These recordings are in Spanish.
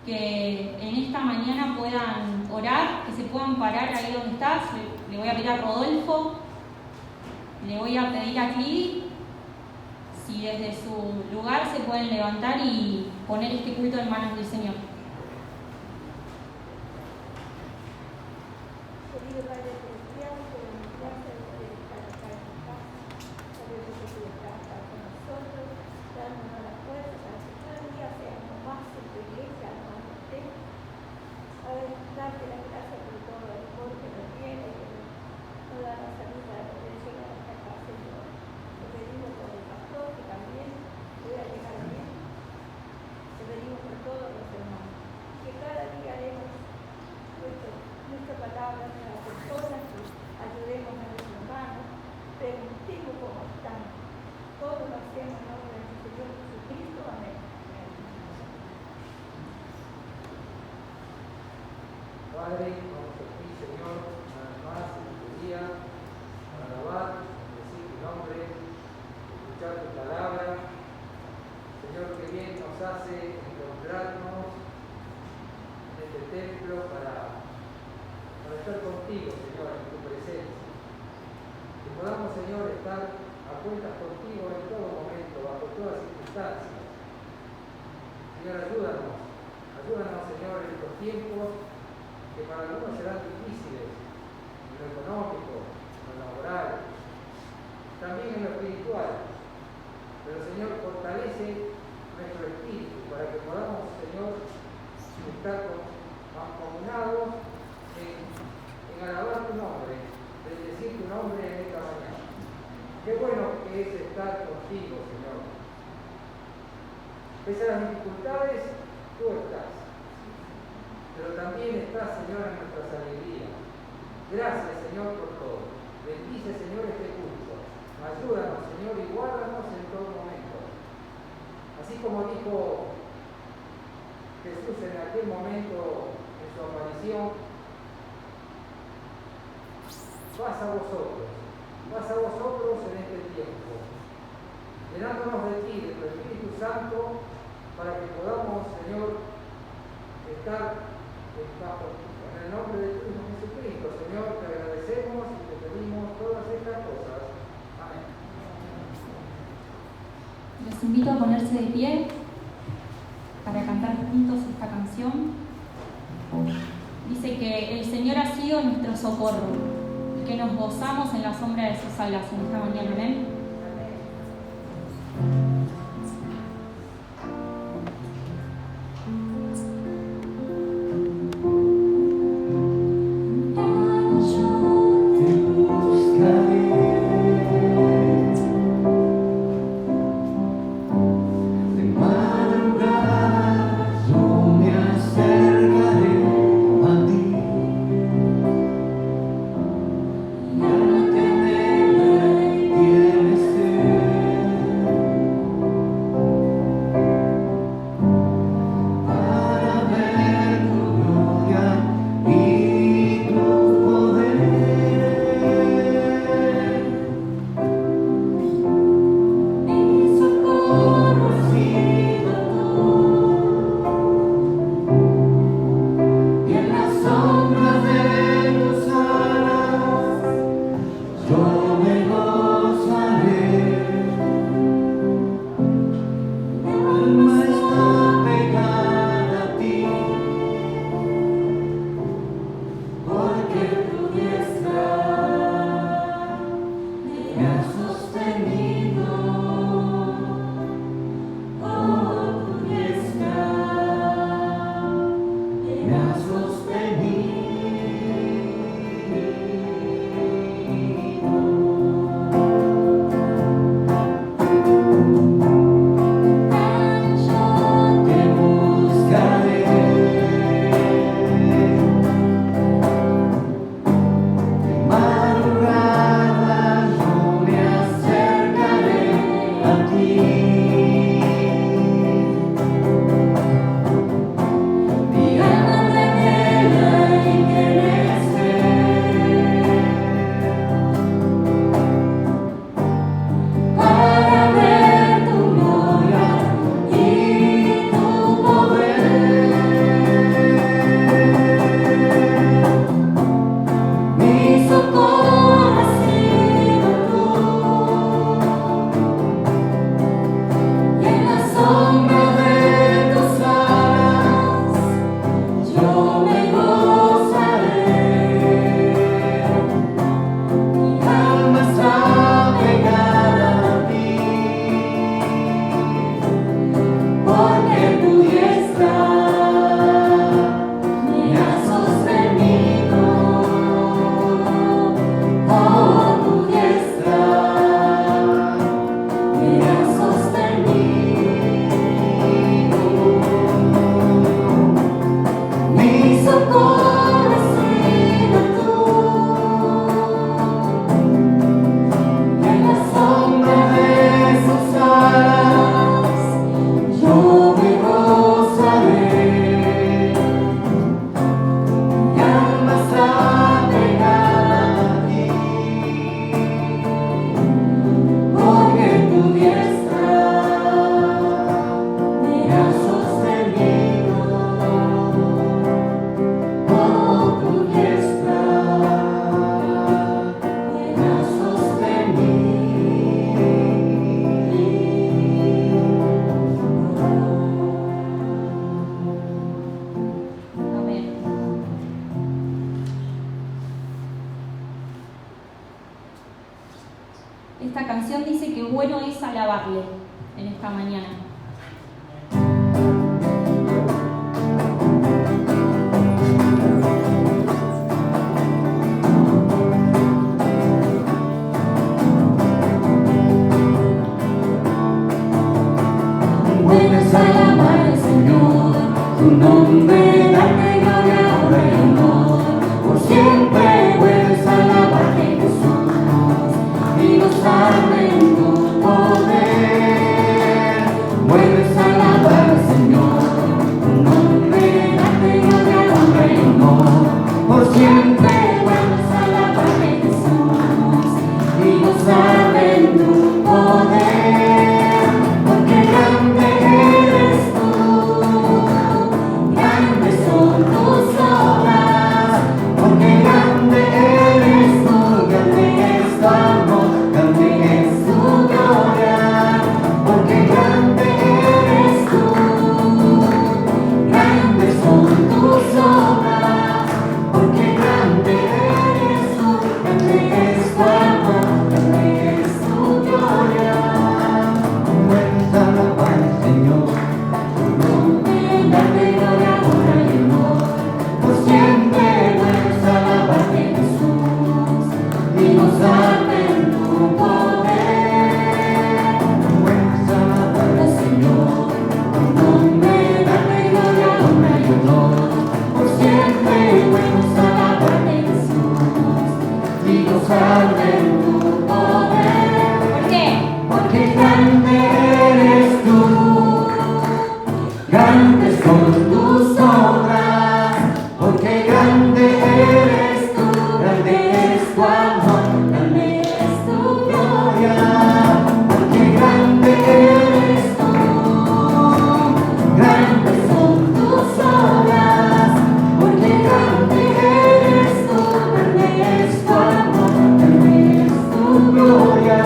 que en esta mañana puedan orar, que se puedan parar ahí donde estás. Le voy a pedir a Rodolfo, le voy a pedir a Clidi, si desde su lugar se pueden levantar y poner este culto en manos del Señor. Padre, vamos a ti, Señor, una vez más en este día, para alabar, decir tu nombre, escuchar tu palabra. Señor, que bien nos hace encontrarnos en este templo para estar contigo, Señor, en tu presencia. Que podamos, Señor, estar a cuentas contigo en todo momento, bajo todas circunstancias. Señor, ayúdanos, Señor, en estos tiempos que para algunos serán difíciles, en lo económico, en lo laboral, también en lo espiritual. Pero, Señor, fortalece nuestro espíritu para que podamos, Señor, estar mancomunados en alabar tu nombre, en decir tu nombre en esta mañana. Qué bueno que es estar contigo, Señor. Pese a las dificultades, tú estás. Pero también estás, Señor, en nuestras alegrías. Gracias, Señor, por todo. Bendice, Señor, este culto. Ayúdanos, Señor, y guárdanos en todo momento. Así como dijo Jesús en aquel momento en su aparición, vas a vosotros en este tiempo, llenándonos de ti, de tu Espíritu Santo, para que podamos, Señor, estar en el nombre de tu Hijo Jesucristo. Señor, te agradecemos y te pedimos todas estas cosas. Amén. Los invito a ponerse de pie para cantar juntos esta canción. Dice que el Señor ha sido nuestro socorro, que nos gozamos en la sombra de sus alas en esta mañana. Amén. Yeah. bueno es alabarle en esta mañana. Bueno es alabar al Señor, tu nombre, darte gloria, honra y honor, por siempre. Bueno es alabarte, Jesús, y gozar en tu poder. Bueno es alabar al Señor, tu nombre, darte gloria, honra y honor, por siempre. Bueno es alabarte, Jesús, y gozar en tu poder, porque grande eres tú, grandes son tus obras, porque grande eres tú, grande es tu amor, grande es tu gloria, porque grande eres tú, grandes son tus obras, porque grande eres tú, grande es tu amor, grande es tu gloria. Puedes alabar al Señor, tu nombre, darte gloria, honra y honor, por siempre. Puedes alabarte, Jesús, y gozarte en tu poder. Puedes alabar al Señor, tu nombre, darte gloria, honra y honor, por siempre. Puedes alabarte, Jesús, y gozarte en tu poder. ¿Por qué? Porque grande eres tú, grandes son tus obras, porque grande eres tú, grande es tu amor, grande es tu gloria, porque grande eres tú, grandes son tus obras, porque grande eres tú, grande es tu amor, grande es tu gloria.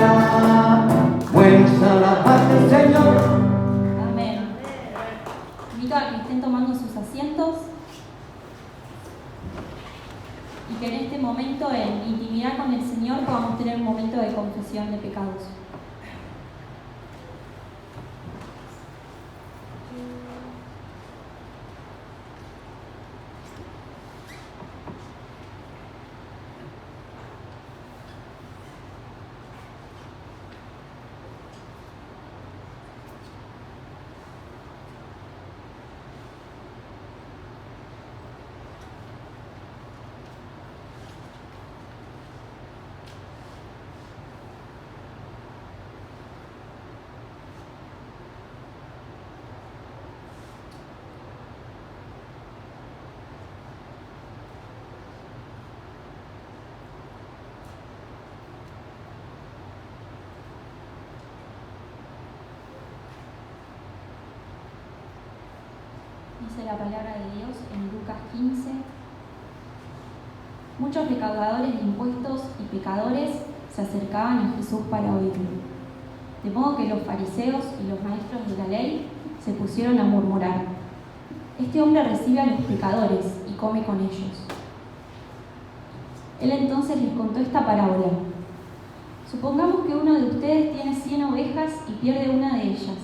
Buenos alabarte, Señor. Amén. Invito a que estén tomando sus asientos y que en este momento, en intimidad con el Señor, podamos tener un momento de confesión de pecados. Dice la palabra de Dios en Lucas 15. Muchos recaudadores de impuestos y pecadores se acercaban a Jesús para oírlo. De modo que los fariseos y los maestros de la ley se pusieron a murmurar: este hombre recibe a los pecadores y come con ellos. Él entonces les contó esta parábola. Supongamos que uno de ustedes tiene 100 ovejas y pierde una de ellas.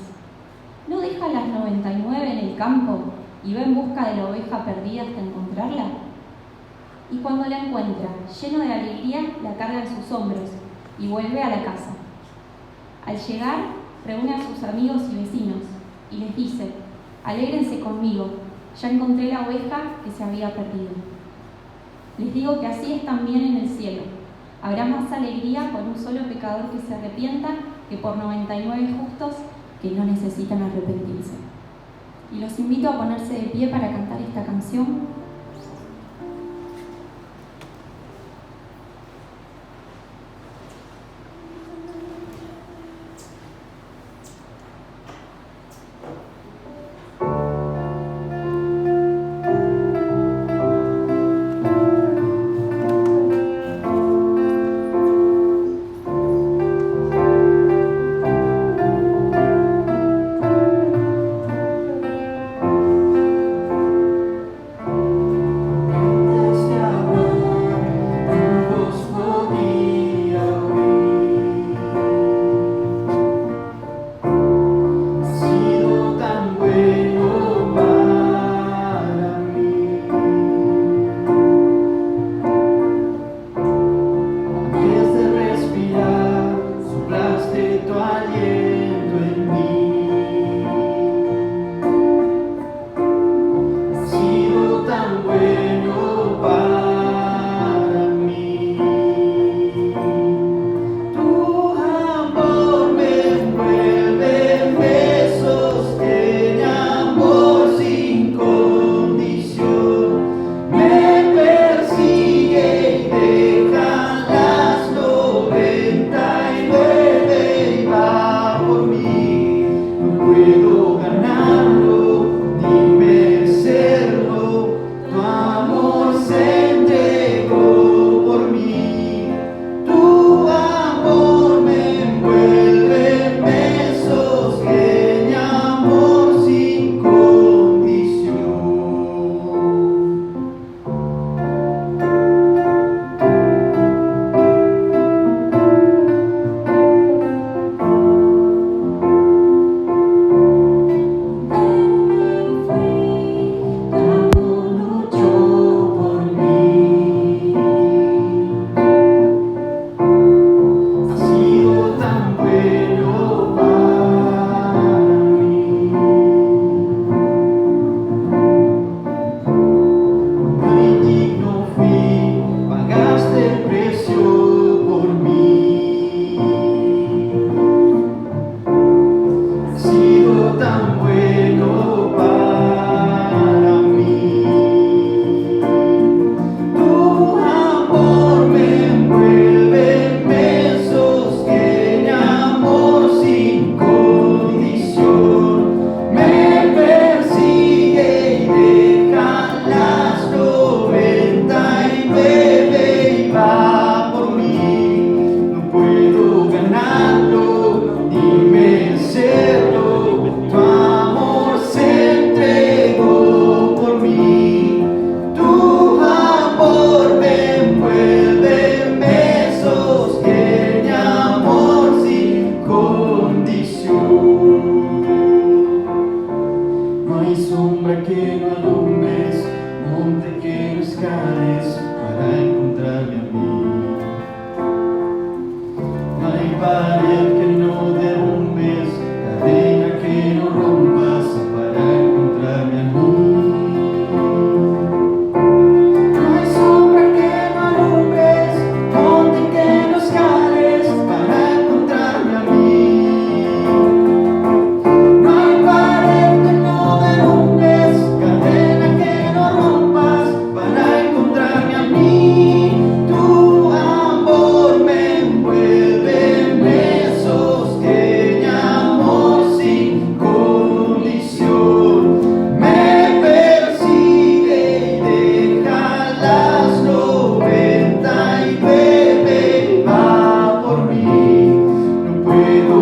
¿No deja las 99 en el campo y va en busca de la oveja perdida hasta encontrarla? Y cuando la encuentra, lleno de alegría, la carga en sus hombros y vuelve a la casa. Al llegar, reúne a sus amigos y vecinos y les dice: alégrense conmigo, ya encontré la oveja que se había perdido. Les digo que así es también en el cielo. Habrá más alegría por un solo pecador que se arrepienta que por 99 justos que no necesitan arrepentirse. Y los invito a ponerse de pie para cantar esta canción.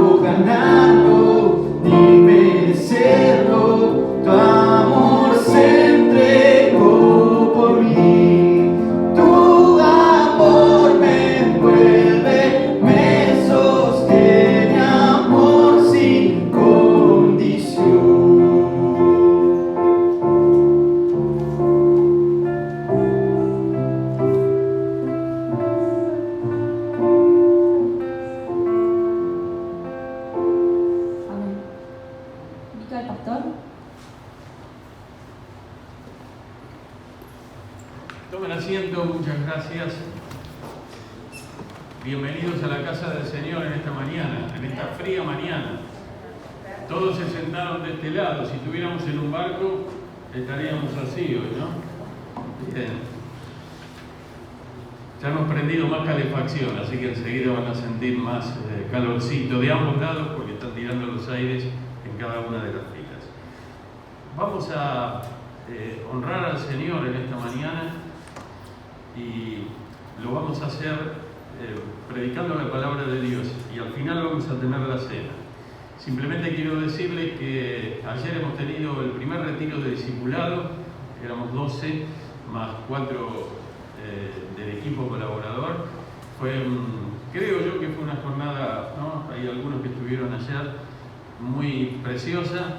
puedo ganarlo ni merecerlo, tu amor se entregó por mí. Tu amor me envuelve, me sostiene, amor sin condición. Amén. Invito al pastor. Tomen asiento, muchas gracias. Bienvenidos a la casa del Señor en esta mañana, en esta fría mañana. Todos se sentaron de este lado. Si estuviéramos en un barco, estaríamos así hoy, ¿no? Bien. Ya hemos prendido más calefacción, así que enseguida van a sentir más calorcito de ambos lados porque están tirando los aires en cada una de las filas. Vamos a honrar al Señor en esta mañana y lo vamos a hacer predicando la palabra de Dios y al final vamos a tener la cena. Simplemente quiero decirles que ayer hemos tenido el primer retiro de discipulado, éramos 12 más 4 del equipo colaborador. Creo yo que fue una jornada, ¿no? Hay algunos que estuvieron ayer, muy preciosa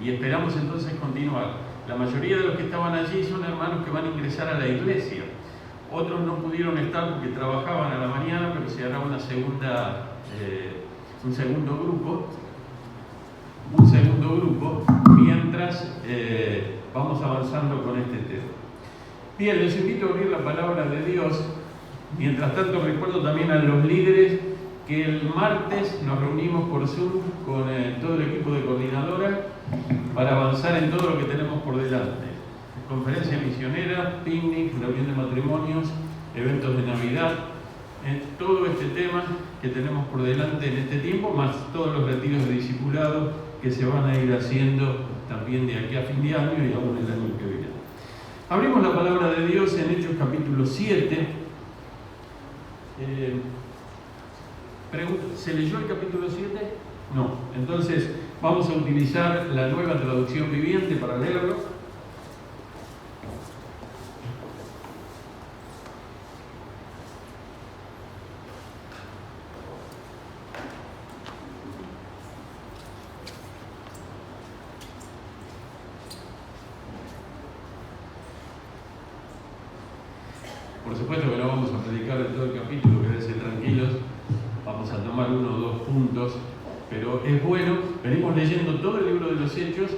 y esperamos entonces continuar. La mayoría de los que estaban allí son hermanos que van a ingresar a la iglesia. Otros no pudieron estar porque trabajaban a la mañana, pero se hará un segundo grupo mientras vamos avanzando con este tema. Bien, les invito a abrir la palabra de Dios. Mientras tanto, recuerdo también a los líderes que el martes nos reunimos por Zoom con todo el equipo de coordinadora para avanzar en todo lo que tenemos por delante. Conferencia misionera, picnic, reunión de matrimonios, eventos de Navidad, todo este tema que tenemos por delante en este tiempo, más todos los retiros de discipulado que se van a ir haciendo también de aquí a fin de año y aún el año que viene. Abrimos la palabra de Dios en Hechos capítulo 7. ¿Se leyó el capítulo 7? No. Entonces vamos a utilizar la nueva traducción viviente para leerlo. Por supuesto que no vamos a predicar en todo el capítulo, quédense tranquilos, vamos a tomar 1 o 2 puntos, pero es bueno, venimos leyendo todo el libro de los Hechos,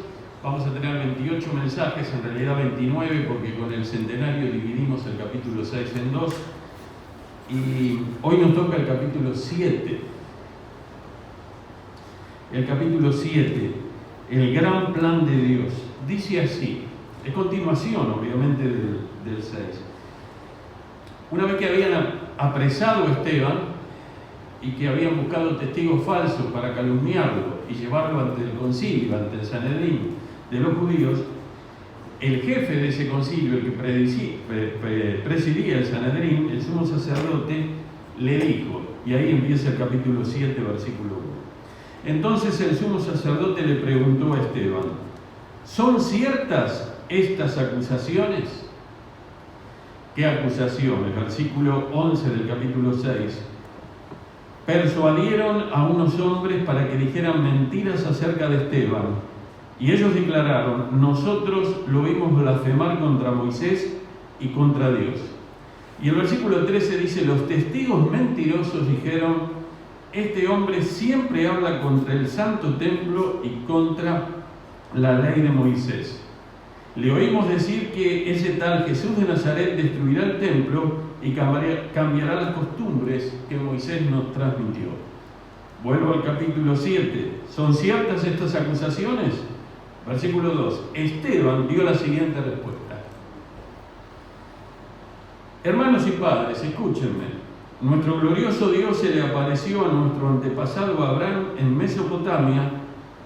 vamos a tener 28 mensajes, en realidad 29, porque con el centenario dividimos el capítulo 6 en 2, y hoy nos toca el capítulo 7. El capítulo 7, el gran plan de Dios, dice así, es continuación obviamente del 6. Una vez que habían apresado a Esteban y que habían buscado testigos falsos para calumniarlo y llevarlo ante el concilio, ante el Sanedrín de los judíos, el jefe de ese concilio, el que presidía el Sanedrín, el sumo sacerdote, le dijo, y ahí empieza el capítulo 7, versículo 1. Entonces el sumo sacerdote le preguntó a Esteban, ¿son ciertas estas acusaciones? ¿Qué acusaciones? Versículo 11 del capítulo 6. Persuadieron a unos hombres para que dijeran mentiras acerca de Esteban. Y ellos declararon, nosotros lo vimos blasfemar contra Moisés y contra Dios. Y el versículo 13 dice, los testigos mentirosos dijeron, este hombre siempre habla contra el santo templo y contra la ley de Moisés. Le oímos decir que ese tal Jesús de Nazaret destruirá el templo y cambiará las costumbres que Moisés nos transmitió. Vuelvo al capítulo 7. ¿Son ciertas estas acusaciones? Versículo 2. Esteban dio la siguiente respuesta. Hermanos y padres, escúchenme. Nuestro glorioso Dios se le apareció a nuestro antepasado Abraham en Mesopotamia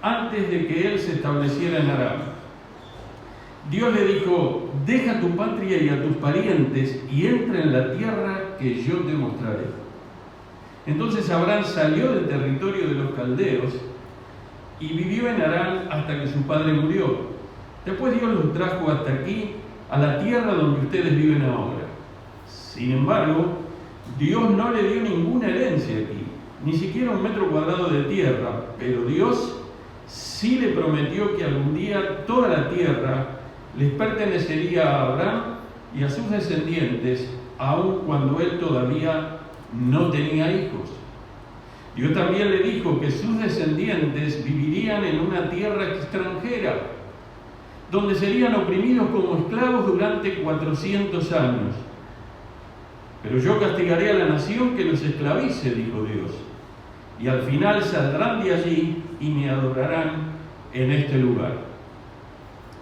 antes de que él se estableciera en Aram. Dios le dijo, deja tu patria y a tus parientes y entra en la tierra que yo te mostraré. Entonces Abraham salió del territorio de los caldeos y vivió en Harán hasta que su padre murió. Después Dios los trajo hasta aquí, a la tierra donde ustedes viven ahora. Sin embargo, Dios no le dio ninguna herencia aquí, ni siquiera 1 metro cuadrado de tierra, pero Dios sí le prometió que algún día toda la tierra les pertenecería a Abraham y a sus descendientes, aun cuando él todavía no tenía hijos. Dios también le dijo que sus descendientes vivirían en una tierra extranjera, donde serían oprimidos como esclavos durante 400 años. Pero yo castigaré a la nación que los esclavice, dijo Dios, y al final saldrán de allí y me adorarán en este lugar.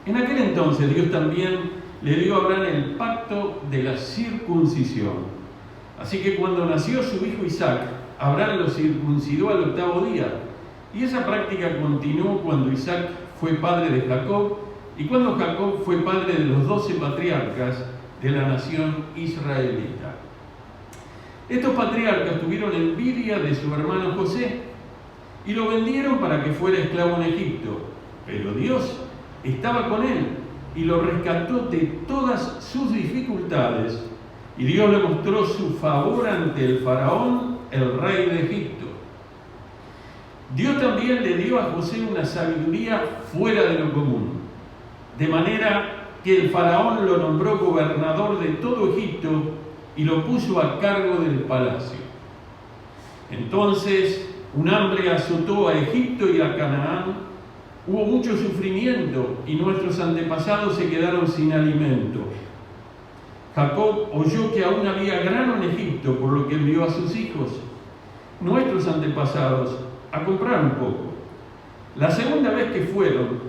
En aquel entonces Dios también le dio a Abraham el pacto de la circuncisión. Así que cuando nació su hijo Isaac, Abraham lo circuncidó al 8º día. Y esa práctica continuó cuando Isaac fue padre de Jacob y cuando Jacob fue padre de los 12 patriarcas de la nación israelita. Estos patriarcas tuvieron envidia de su hermano José y lo vendieron para que fuera esclavo en Egipto. Pero Dios estaba con él y lo rescató de todas sus dificultades. Y Dios le mostró su favor ante el faraón, el rey de Egipto. Dios también le dio a José una sabiduría fuera de lo común, de manera que el faraón lo nombró gobernador de todo Egipto y lo puso a cargo del palacio. Entonces un hambre azotó a Egipto y a Canaán, hubo mucho sufrimiento y nuestros antepasados se quedaron sin alimento. Jacob oyó que aún había grano en Egipto, por lo que envió a sus hijos, nuestros antepasados, a comprar un poco. La segunda vez que fueron,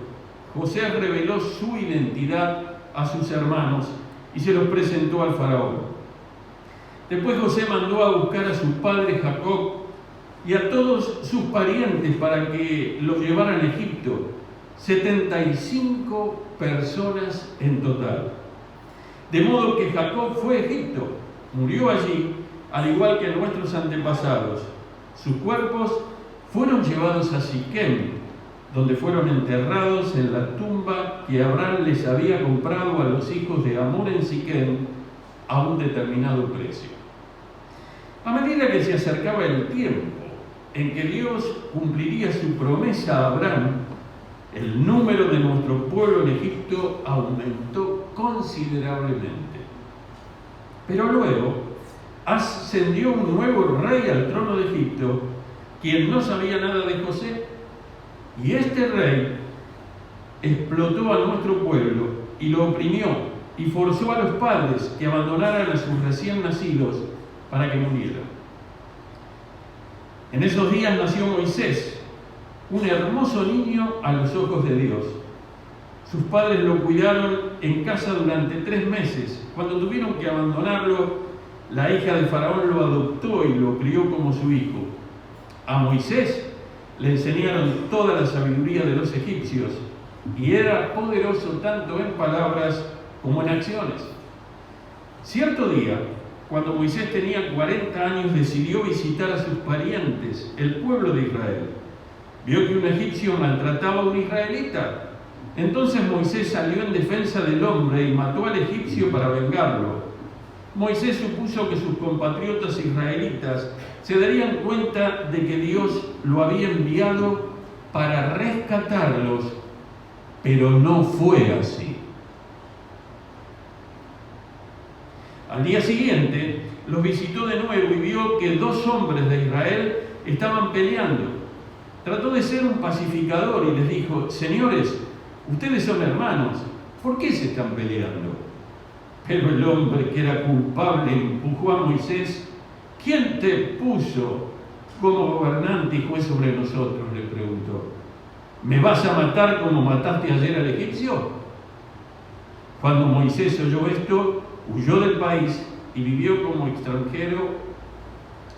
José reveló su identidad a sus hermanos y se los presentó al faraón. Después José mandó a buscar a su padre Jacob y a todos sus parientes para que los llevaran a Egipto, 75 personas en total. De modo que Jacob fue a Egipto, murió allí, al igual que nuestros antepasados. Sus cuerpos fueron llevados a Siquem, donde fueron enterrados en la tumba que Abraham les había comprado a los hijos de Hamor en Siquem a un determinado precio. A medida que se acercaba el tiempo en que Dios cumpliría su promesa a Abraham, el número de nuestro pueblo en Egipto aumentó considerablemente. Pero luego ascendió un nuevo rey al trono de Egipto, quien no sabía nada de José, y este rey explotó a nuestro pueblo y lo oprimió y forzó a los padres que abandonaran a sus recién nacidos para que murieran. En esos días nació Moisés, un hermoso niño a los ojos de Dios. Sus padres lo cuidaron en casa durante 3 meses. Cuando tuvieron que abandonarlo, la hija de Faraón lo adoptó y lo crió como su hijo. A Moisés le enseñaron toda la sabiduría de los egipcios y era poderoso tanto en palabras como en acciones. Cierto día, cuando Moisés tenía 40 años, decidió visitar a sus parientes, el pueblo de Israel. Vio que un egipcio maltrataba a un israelita. Entonces Moisés salió en defensa del hombre y mató al egipcio para vengarlo. Moisés supuso que sus compatriotas israelitas se darían cuenta de que Dios lo había enviado para rescatarlos, pero no fue así. Al día siguiente los visitó de nuevo y vio que 2 hombres de Israel estaban peleando. Trató de ser un pacificador y les dijo: señores, ustedes son hermanos, ¿por qué se están peleando? Pero el hombre que era culpable empujó a Moisés. ¿Quién te puso como gobernante y juez sobre nosotros?, le preguntó. ¿Me vas a matar como mataste ayer al egipcio? Cuando Moisés oyó esto, huyó del país y vivió como extranjero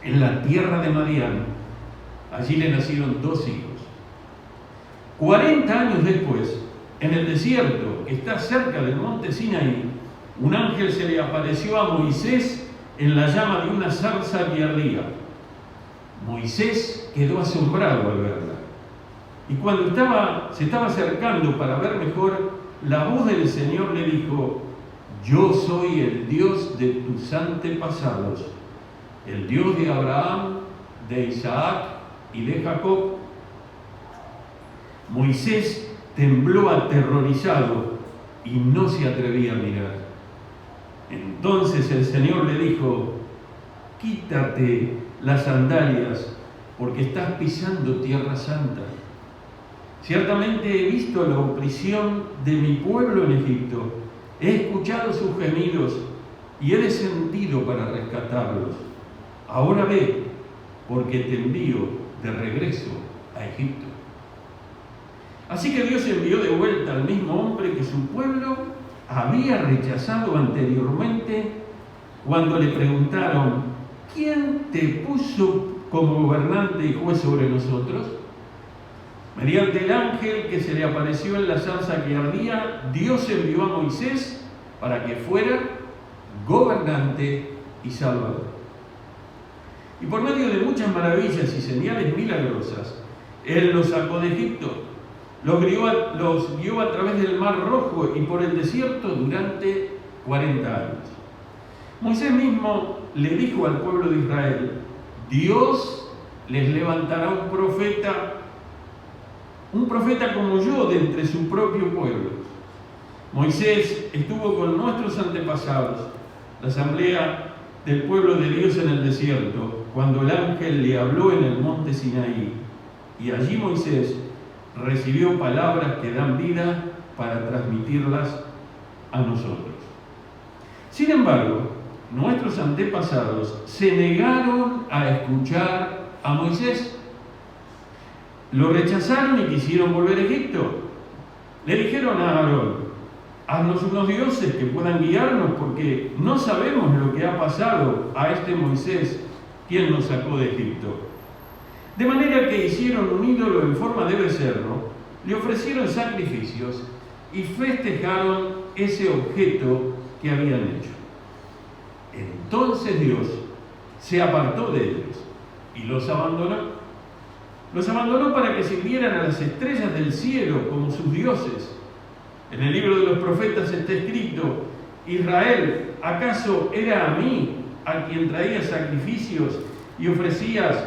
en la tierra de Madián. Allí le nacieron 2 hijos. 40 años después, en el desierto que está cerca del monte Sinaí, un ángel se le apareció a Moisés en la llama de una zarza que ardía. Moisés quedó asombrado al verla. Y cuando se estaba acercando para ver mejor, la voz del Señor le dijo: yo soy el Dios de tus antepasados, el Dios de Abraham, de Isaac y de Jacob. Moisés tembló aterrorizado y no se atrevía a mirar. Entonces el Señor le dijo: quítate las sandalias, porque estás pisando tierra santa. Ciertamente he visto la opresión de mi pueblo en Egipto, he escuchado sus gemidos y he descendido para rescatarlos. Ahora ve, porque te envío de regreso a Egipto. Así que Dios envió de vuelta al mismo hombre que su pueblo había rechazado anteriormente cuando le preguntaron: ¿quién te puso como gobernante y juez sobre nosotros? Mediante el ángel que se le apareció en la zarza que ardía, Dios envió a Moisés para que fuera gobernante y salvador. Y por medio de muchas maravillas y señales milagrosas, Él los sacó de Egipto, los guió a través del Mar Rojo y por el desierto durante 40 años. Moisés mismo le dijo al pueblo de Israel: Dios les levantará un profeta como yo de entre su propio pueblo. Moisés estuvo con nuestros antepasados, la asamblea del pueblo de Dios en el desierto, cuando el ángel le habló en el monte Sinaí, y allí Moisés recibió palabras que dan vida para transmitirlas a nosotros. Sin embargo, nuestros antepasados se negaron a escuchar a Moisés. Lo rechazaron y quisieron volver a Egipto. Le dijeron a Aarón: haznos unos dioses que puedan guiarnos, porque no sabemos lo que ha pasado a este Moisés, quien nos sacó de Egipto. De manera que hicieron un ídolo en forma de becerro, le ofrecieron sacrificios y festejaron ese objeto que habían hecho. Entonces Dios se apartó de ellos y los abandonó. Los abandonó para que sirvieran a las estrellas del cielo como sus dioses. En el libro de los profetas está escrito: Israel, ¿acaso era a mí a quien traías sacrificios y ofrecías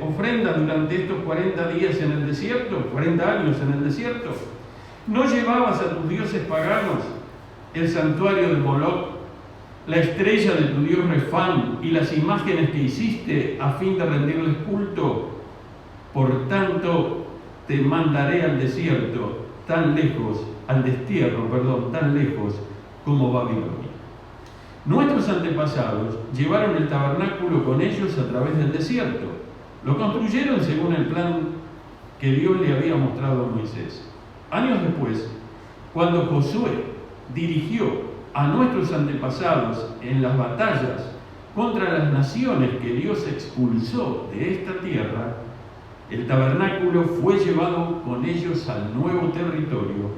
ofrendas durante estos 40 días en el desierto, 40 años en el desierto? ¿No llevabas a tus dioses paganos el santuario de Moloc, la estrella de tu dios Refán y las imágenes que hiciste a fin de rendirles culto? Por tanto, te mandaré al desierto, tan lejos como Babilonia. Nuestros antepasados llevaron el tabernáculo con ellos a través del desierto. Lo construyeron según el plan que Dios le había mostrado a Moisés. Años después, cuando Josué dirigió a nuestros antepasados en las batallas contra las naciones que Dios expulsó de esta tierra, el tabernáculo fue llevado con ellos al nuevo territorio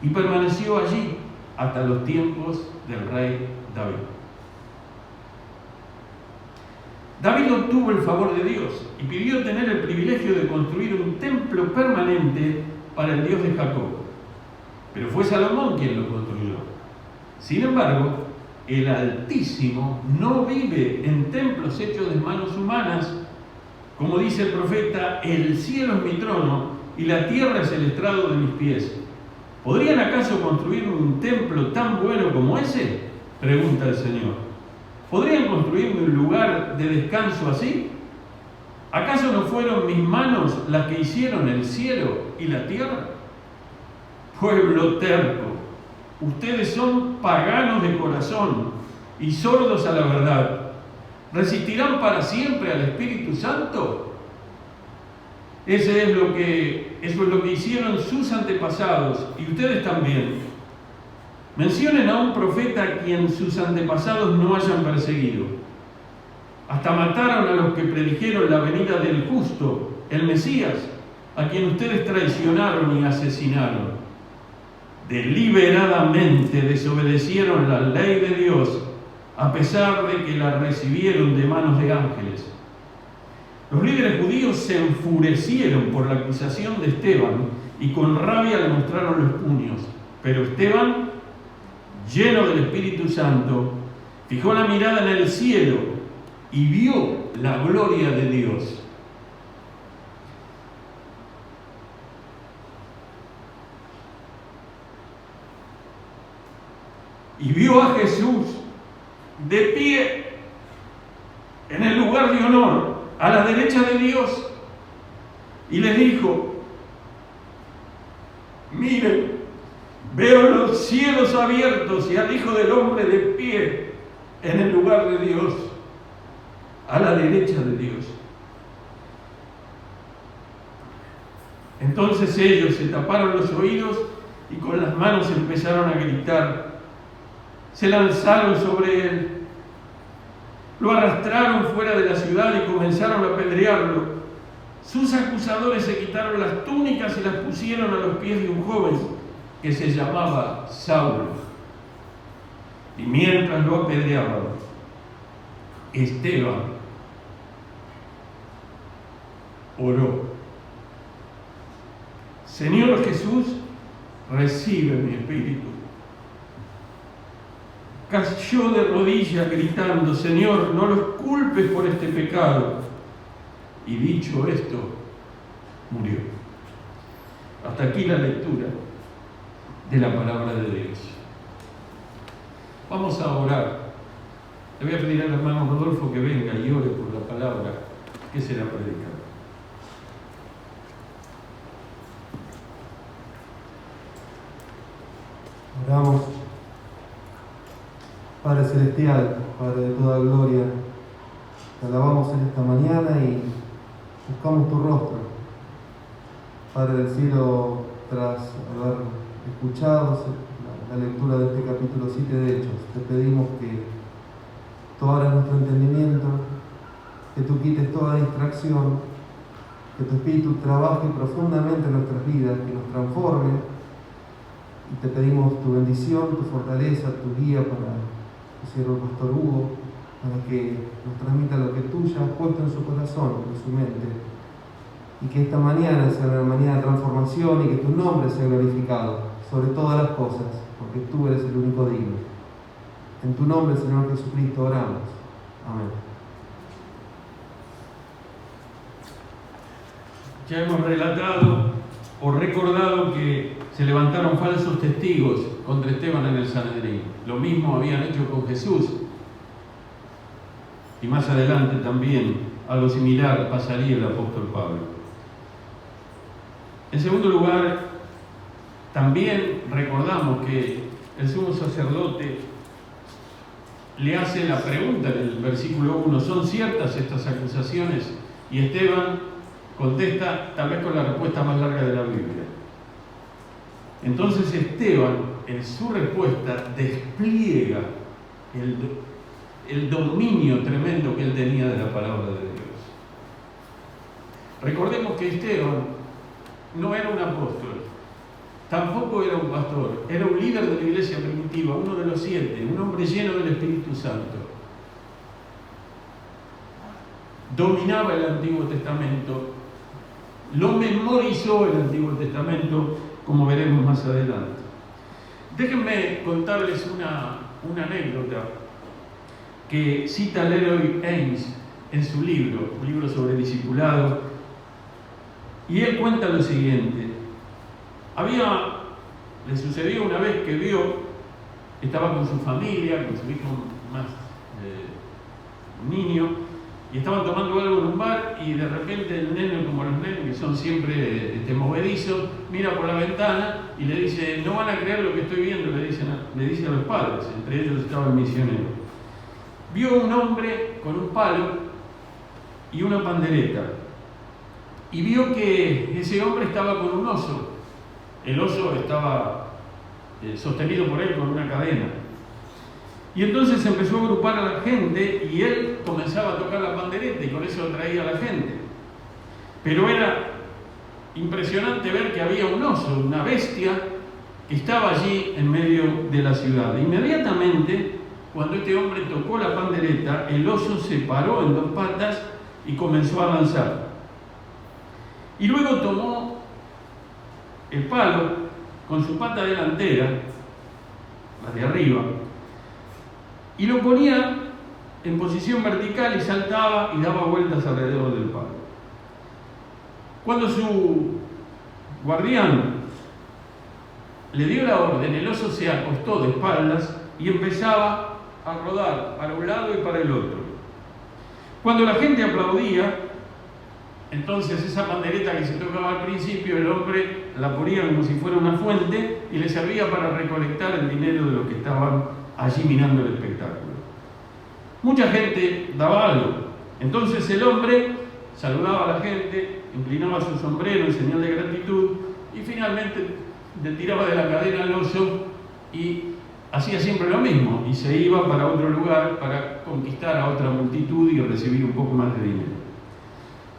y permaneció allí hasta los tiempos del rey David. David obtuvo el favor de Dios y pidió tener el privilegio de construir un templo permanente para el Dios de Jacob. Pero fue Salomón quien lo construyó. Sin embargo, el Altísimo no vive en templos hechos de manos humanas. Como dice el profeta: el cielo es mi trono y la tierra es el estrado de mis pies. ¿Podrían acaso construir un templo tan bueno como ese?, pregunta el Señor. ¿Podrían construirme un lugar de descanso así? ¿Acaso no fueron mis manos las que hicieron el cielo y la tierra? Pueblo terco, ustedes son paganos de corazón y sordos a la verdad. ¿Resistirán para siempre al Espíritu Santo? Eso es lo que hicieron sus antepasados, y ustedes también. Mencionen a un profeta a quien sus antepasados no hayan perseguido. Hasta mataron a los que predijeron la venida del justo, el Mesías, a quien ustedes traicionaron y asesinaron. Deliberadamente desobedecieron la ley de Dios, a pesar de que la recibieron de manos de ángeles. Los líderes judíos se enfurecieron por la acusación de Esteban y con rabia le mostraron los puños. Pero Esteban, lleno del Espíritu Santo, fijó la mirada en el cielo y vio la gloria de Dios. Y vio a Jesús de pie en el lugar de honor, a la derecha de Dios, y les dijo: miren, veo los cielos abiertos y al Hijo del Hombre de pie en el lugar de Dios, a la derecha de Dios. Entonces ellos se taparon los oídos y con las manos empezaron a gritar. Se lanzaron sobre él, lo arrastraron fuera de la ciudad y comenzaron a apedrearlo. Sus acusadores se quitaron las túnicas y las pusieron a los pies de un joven que se llamaba Saulo. Y mientras lo apedreaban, Esteban oró: Señor Jesús, recibe mi espíritu. Cayó de rodillas gritando: Señor, no los culpes por este pecado. Y dicho esto, murió. Hasta aquí la lectura de la palabra de Dios. Vamos a orar. Le voy a pedir al hermano Rodolfo que venga y ore por la palabra que será predicada. Oramos. Padre Celestial, Padre de toda gloria, te alabamos en esta mañana y buscamos tu rostro. Padre del cielo, tras haber escuchado la lectura de este capítulo 7 de Hechos, te pedimos que tú abras nuestro entendimiento, que tú quites toda distracción, que tu Espíritu trabaje profundamente en nuestras vidas, que nos transforme, y te pedimos tu bendición, tu fortaleza, tu guía para tu siervo el pastor Hugo, para que nos transmita lo que tú ya has puesto en su corazón, en su mente, y que esta mañana sea una mañana de transformación y que tu nombre sea glorificado sobre todas las cosas, porque tú eres el único digno. En tu nombre, Señor Jesucristo, oramos. Amén. Ya hemos relatado o recordado que se levantaron falsos testigos contra Esteban en el Sanedrín. Lo mismo habían hecho con Jesús. Y más adelante también algo similar pasaría el apóstol Pablo. En segundo lugar, también recordamos que el sumo sacerdote le hace la pregunta en el versículo 1: ¿son ciertas estas acusaciones? Y Esteban contesta tal vez con la respuesta más larga de la Biblia. Entonces Esteban, en su respuesta, despliega el dominio tremendo que él tenía de la palabra de Dios. Recordemos que Esteban no era un apóstol, tampoco era un pastor, era un líder de la iglesia primitiva, uno de los 7, un hombre lleno del Espíritu Santo. Dominaba el Antiguo Testamento, lo memorizó el Antiguo Testamento, como veremos más adelante. Déjenme contarles una anécdota que cita Leroy Ames en su libro, un libro sobre discipulado, y él cuenta lo siguiente. Le sucedió una vez que estaba con su familia, con su hijo más niño, y estaban tomando algo en un bar y de repente el nene, como los nenes que son siempre movedizos, mira por la ventana y le dice: no van a creer lo que estoy viendo, le dice a los padres, entre ellos estaba el misionero. Vio un hombre con un palo y una pandereta y vio que ese hombre estaba con un oso. El oso estaba sostenido por él con una cadena. Y entonces empezó a agrupar a la gente y él comenzaba a tocar la pandereta y con eso atraía a la gente. Pero era impresionante ver que había un oso, una bestia, que estaba allí en medio de la ciudad. Inmediatamente, cuando este hombre tocó la pandereta, el oso se paró en 2 patas y comenzó a lanzar. Y luego tomó el palo con su pata delantera, la de arriba, y lo ponía en posición vertical y saltaba y daba vueltas alrededor del palo. Cuando su guardián le dio la orden, el oso se acostó de espaldas y empezaba a rodar para un lado y para el otro. Cuando la gente aplaudía, entonces esa pandereta que se tocaba al principio, el hombre la ponía como si fuera una fuente y le servía para recolectar el dinero de los que estaban allí mirando el espectáculo. Mucha gente daba algo. Entonces el hombre saludaba a la gente, inclinaba su sombrero en señal de gratitud y finalmente le tiraba de la cadena al oso y hacía siempre lo mismo y se iba para otro lugar para conquistar a otra multitud y recibir un poco más de dinero.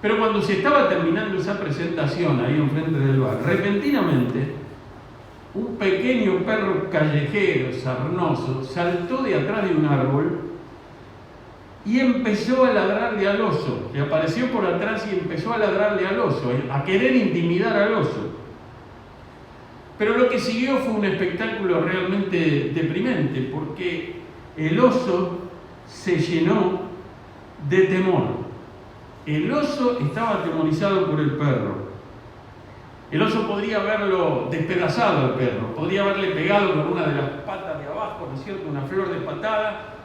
Pero cuando se estaba terminando esa presentación ahí enfrente del bar, repentinamente un pequeño perro callejero, sarnoso, saltó de atrás de un árbol y empezó a ladrarle al oso. Le apareció por atrás y empezó a ladrarle al oso, a querer intimidar al oso. Pero lo que siguió fue un espectáculo realmente deprimente, porque el oso se llenó de temor. El oso estaba atemorizado por el perro. El oso podría haberlo despedazado al perro, podría haberle pegado con una de las patas de abajo, ¿no es cierto?, una flor de patada,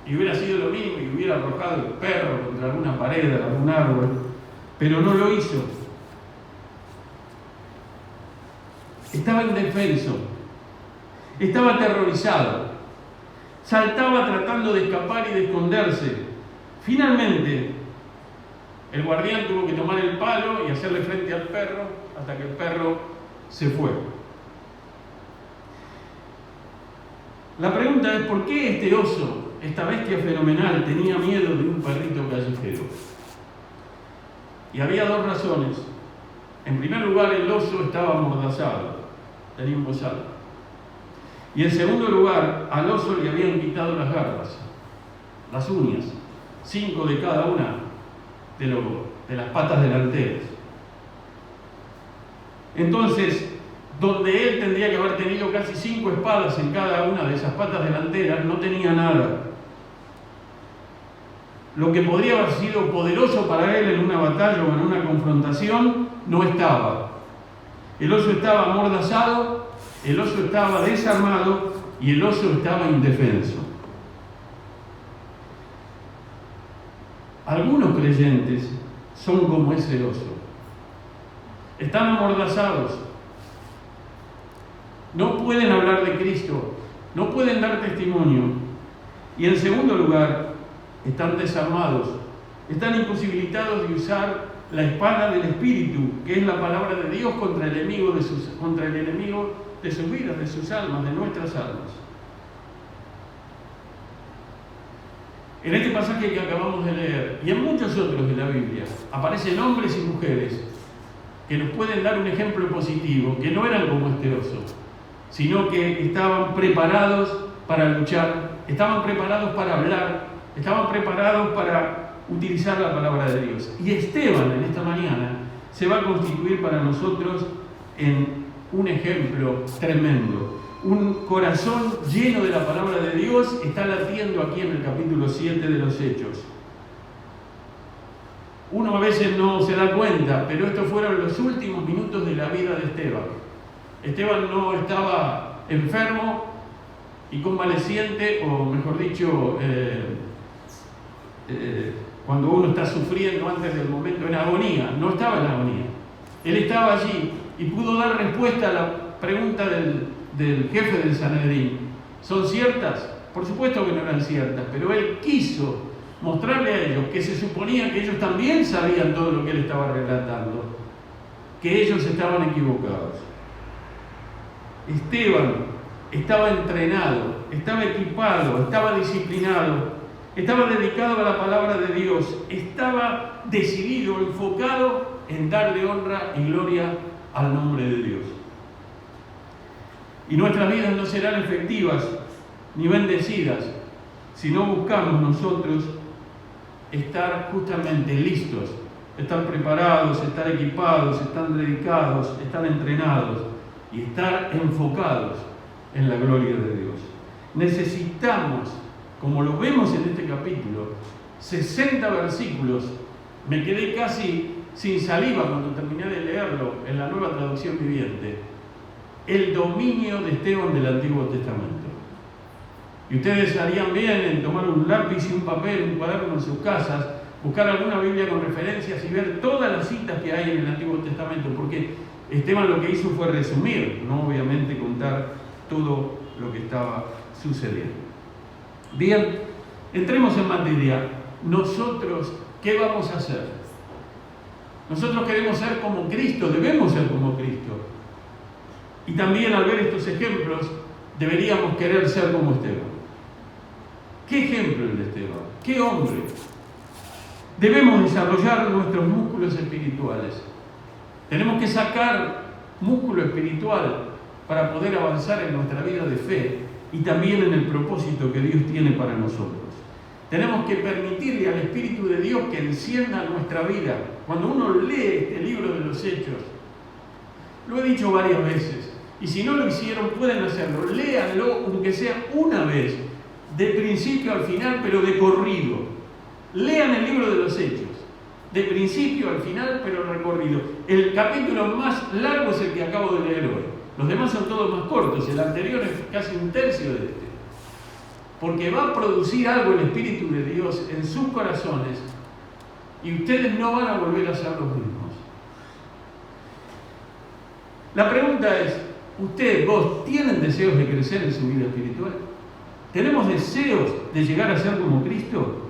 y hubiera sido lo mismo y hubiera arrojado el perro contra alguna pared, algún árbol, pero no lo hizo. Estaba indefenso, estaba aterrorizado, saltaba tratando de escapar y de esconderse. Finalmente, el guardián tuvo que tomar el palo y hacerle frente al perro hasta que el perro se fue. La pregunta es: ¿por qué este oso, esta bestia fenomenal, tenía miedo de un perrito callejero? Y había dos razones. En primer lugar, el oso estaba amordazado, tenía un bozal. Y en segundo lugar, al oso le habían quitado las garras, las uñas, 5 de cada una de las patas delanteras. Entonces, donde él tendría que haber tenido casi 5 espadas en cada una de esas patas delanteras, no tenía nada. Lo que podría haber sido poderoso para él en una batalla o en una confrontación, no estaba. El oso estaba amordazado, el oso estaba desarmado y el oso estaba indefenso. Algunos creyentes son como ese oso. Están amordazados. No pueden hablar de Cristo, no pueden dar testimonio. Y en segundo lugar, están desarmados, están imposibilitados de usar la espada del Espíritu, que es la palabra de Dios contra el enemigo de sus vidas, de sus almas, de nuestras almas. En este pasaje que acabamos de leer, y en muchos otros de la Biblia, aparecen hombres y mujeres que nos pueden dar un ejemplo positivo, que no eran como este oso, sino que estaban preparados para luchar, estaban preparados para hablar, estaban preparados para utilizar la palabra de Dios. Y Esteban, en esta mañana, se va a constituir para nosotros en un ejemplo tremendo. Un corazón lleno de la palabra de Dios está latiendo aquí en el capítulo 7 de los Hechos. Uno a veces no se da cuenta, pero estos fueron los últimos minutos de la vida de Esteban. Esteban no estaba enfermo y convaleciente, o mejor dicho, cuando uno está sufriendo antes del momento, en agonía. No estaba en agonía. Él estaba allí y pudo dar respuesta a la pregunta del jefe del Sanedrín. ¿Son ciertas? Por supuesto que no eran ciertas, pero él quiso mostrarle a ellos que se suponía que ellos también sabían todo lo que él estaba relatando, que ellos estaban equivocados. Esteban estaba entrenado, estaba equipado, estaba disciplinado, estaba dedicado a la palabra de Dios, estaba decidido, enfocado en darle honra y gloria al nombre de Dios. Y nuestras vidas no serán efectivas ni bendecidas si no buscamos nosotros estar justamente listos, estar preparados, estar equipados, estar dedicados, estar entrenados y estar enfocados en la gloria de Dios. Necesitamos, como lo vemos en este capítulo, 60 versículos. Me quedé casi sin saliva cuando terminé de leerlo en la Nueva Traducción Viviente. El dominio de Esteban del Antiguo Testamento. Y ustedes harían bien en tomar un lápiz y un papel, un cuaderno en sus casas, buscar alguna Biblia con referencias y ver todas las citas que hay en el Antiguo Testamento, porque Esteban lo que hizo fue resumir, no obviamente contar todo lo que estaba sucediendo. Bien, entremos en materia. Nosotros, ¿qué vamos a hacer? Nosotros queremos ser como Cristo, debemos ser como Cristo. Y también al ver estos ejemplos, deberíamos querer ser como Esteban. ¿Qué ejemplo el de Esteban? ¿Qué hombre? Debemos desarrollar nuestros músculos espirituales. Tenemos que sacar músculo espiritual para poder avanzar en nuestra vida de fe y también en el propósito que Dios tiene para nosotros. Tenemos que permitirle al Espíritu de Dios que encienda nuestra vida. Cuando uno lee este libro de los Hechos, lo he dicho varias veces, y si no lo hicieron pueden hacerlo, léanlo aunque sea una vez, de principio al final, pero de corrido. Lean el libro de los Hechos, de principio al final, pero recorrido. El capítulo más largo es el que acabo de leer hoy. Los demás son todos más cortos, el anterior es casi un tercio de este. Porque va a producir algo el Espíritu de Dios en sus corazones y ustedes no van a volver a ser los mismos. La pregunta es, ¿ustedes, vos, tienen deseos de crecer en su vida espiritual? ¿Tenemos deseos de llegar a ser como Cristo?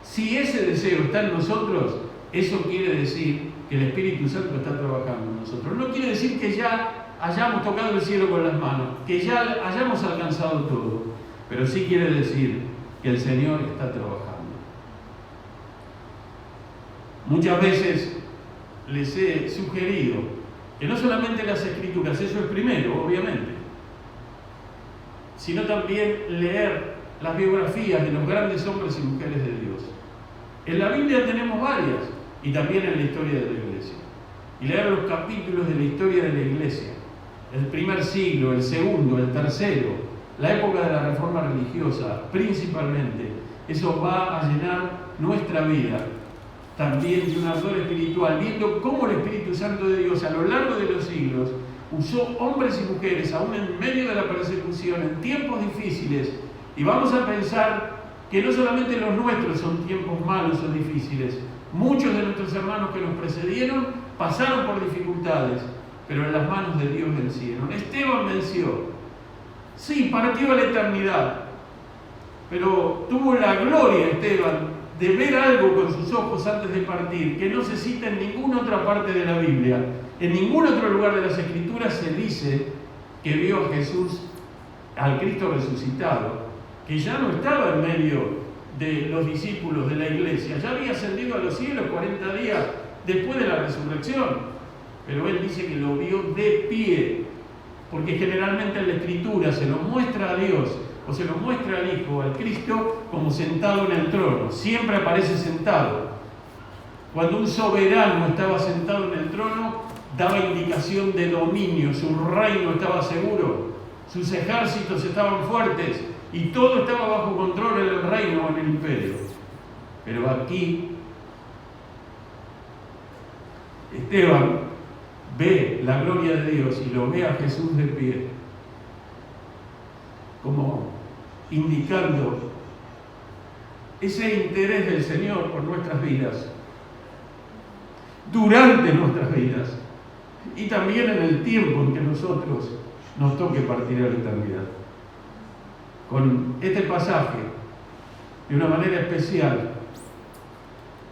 Si ese deseo está en nosotros, eso quiere decir que el Espíritu Santo está trabajando en nosotros. No quiere decir que ya hayamos tocado el cielo con las manos, que ya hayamos alcanzado todo, pero sí quiere decir que el Señor está trabajando. Muchas veces les he sugerido que no solamente las Escrituras, eso es primero, obviamente, sino también leer las biografías de los grandes hombres y mujeres de Dios. En la Biblia tenemos varias, y también en la historia de la Iglesia. Y leer los capítulos de la historia de la Iglesia, el primer siglo, el segundo, el tercero, la época de la Reforma religiosa, principalmente, eso va a llenar nuestra vida también de un ardor espiritual, viendo cómo el Espíritu Santo de Dios a lo largo de los siglos usó hombres y mujeres, aún en medio de la persecución, en tiempos difíciles, y vamos a pensar que no solamente los nuestros son tiempos malos o difíciles, muchos de nuestros hermanos que nos precedieron pasaron por dificultades, pero en las manos de Dios vencieron. Esteban venció, sí, partió a la eternidad, pero tuvo la gloria Esteban de ver algo con sus ojos antes de partir, que no se cita en ninguna otra parte de la Biblia. En ningún otro lugar de las Escrituras se dice que vio a Jesús, al Cristo resucitado, que ya no estaba en medio de los discípulos de la iglesia, ya había ascendido a los cielos 40 días después de la resurrección, pero él dice que lo vio de pie, porque generalmente en la Escritura se lo muestra a Dios o se lo muestra al Hijo, al Cristo, como sentado en el trono. Siempre aparece sentado. Cuando un soberano estaba sentado en el trono, daba indicación de dominio, su reino estaba seguro, sus ejércitos estaban fuertes y todo estaba bajo control en el reino o en el imperio. Pero aquí Esteban ve la gloria de Dios y lo ve a Jesús de pie, como indicando ese interés del Señor por nuestras vidas, durante nuestras vidas, y también en el tiempo en que nosotros nos toque partir a la eternidad. Con este pasaje, de una manera especial,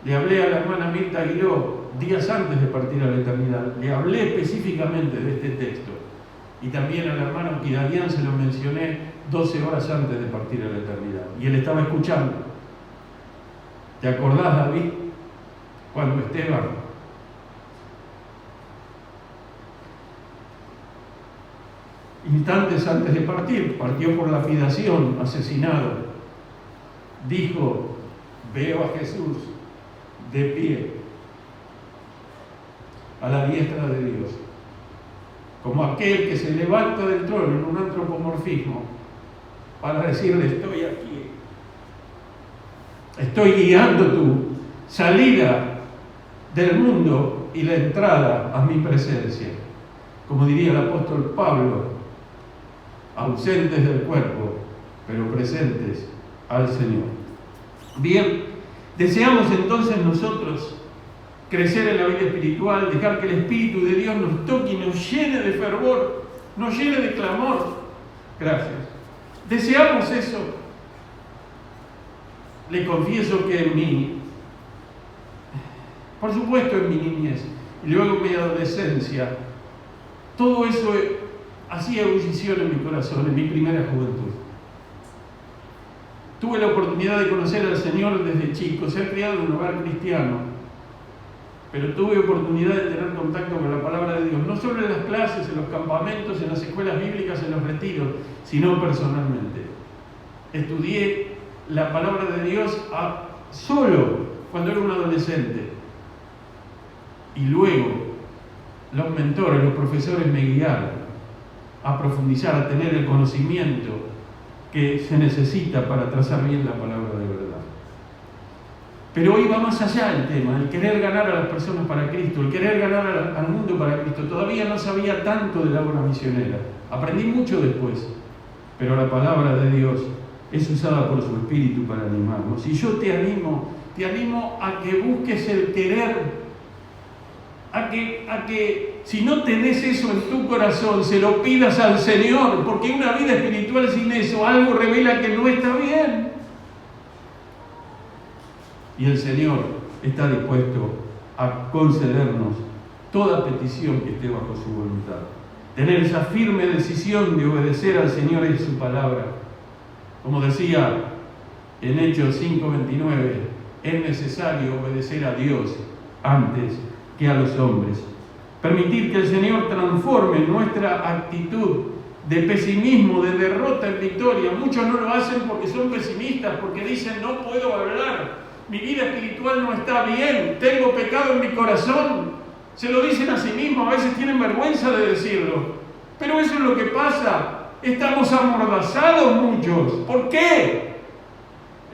le hablé a la hermana Mirta Aguiló días antes de partir a la eternidad. Le hablé específicamente de este texto. Y también al hermano Kidalian se lo mencioné 12 horas antes de partir a la eternidad. Y él estaba escuchando. ¿Te acordás, David? Cuando Esteban instantes antes de partir, partió por lapidación, asesinado, dijo: veo a Jesús de pie a la diestra de Dios, como aquel que se levanta del trono en un antropomorfismo para decirle: estoy aquí, estoy guiando tu salida del mundo y la entrada a mi presencia. Como diría el apóstol Pablo, ausentes del cuerpo, pero presentes al Señor. Bien, deseamos entonces nosotros crecer en la vida espiritual, dejar que el Espíritu de Dios nos toque y nos llene de fervor, nos llene de clamor. Gracias. Deseamos eso. Le confieso que en mí, por supuesto en mi niñez y luego en mi adolescencia, todo eso hacía ebullición en mi corazón, en mi primera juventud. Tuve la oportunidad de conocer al Señor desde chico, ser criado en un hogar cristiano, pero tuve oportunidad de tener contacto con la palabra de Dios, no solo en las clases, en los campamentos, en las escuelas bíblicas, en los retiros, sino personalmente. Estudié la palabra de Dios solo cuando era un adolescente. Y luego los mentores, los profesores me guiaron a profundizar, a tener el conocimiento que se necesita para trazar bien la palabra de verdad. Pero hoy va más allá el tema, el querer ganar a las personas para Cristo, el querer ganar al mundo para Cristo. Todavía no sabía tanto de la obra misionera, aprendí mucho después, pero la palabra de Dios es usada por su Espíritu para animarnos. Y yo te animo a que busques el querer, a que si no tenés eso en tu corazón, se lo pidas al Señor, porque una vida espiritual sin eso, algo revela que no está bien. Y el Señor está dispuesto a concedernos toda petición que esté bajo su voluntad. Tener esa firme decisión de obedecer al Señor y su palabra. Como decía en Hechos 5:29, es necesario obedecer a Dios antes que a los hombres. Permitir que el Señor transforme nuestra actitud de pesimismo, de derrota en victoria. Muchos no lo hacen porque son pesimistas, porque dicen: no puedo hablar, mi vida espiritual no está bien, tengo pecado en mi corazón. Se lo dicen a sí mismos, a veces tienen vergüenza de decirlo. Pero eso es lo que pasa. Estamos amordazados muchos. ¿Por qué?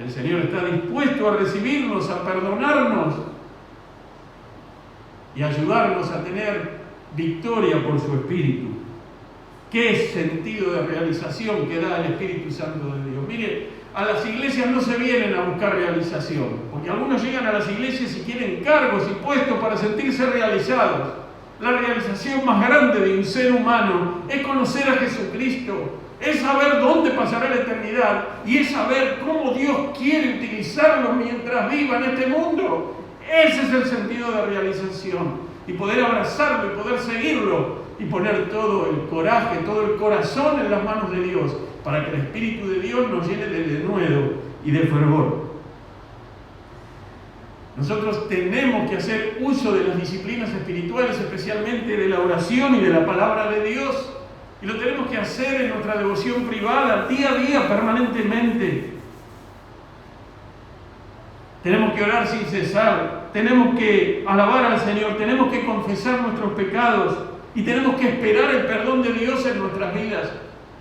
El Señor está dispuesto a recibirnos, a perdonarnos y ayudarnos a tener victoria por su Espíritu. ¿Qué sentido de realización que da el Espíritu Santo de Dios? Mire, a las iglesias no se vienen a buscar realización, porque algunos llegan a las iglesias y quieren cargos y puestos para sentirse realizados. La realización más grande de un ser humano es conocer a Jesucristo, es saber dónde pasará la eternidad y es saber cómo Dios quiere utilizarlo mientras viva en este mundo. Ese es el sentido de realización, y poder abrazarlo y poder seguirlo y poner todo el coraje, todo el corazón en las manos de Dios para que el Espíritu de Dios nos llene de denuedo y de fervor. Nosotros tenemos que hacer uso de las disciplinas espirituales, especialmente de la oración y de la palabra de Dios, y lo tenemos que hacer en nuestra devoción privada, día a día, permanentemente. Tenemos que orar sin cesar, tenemos que alabar al Señor, tenemos que confesar nuestros pecados y tenemos que esperar el perdón de Dios en nuestras vidas.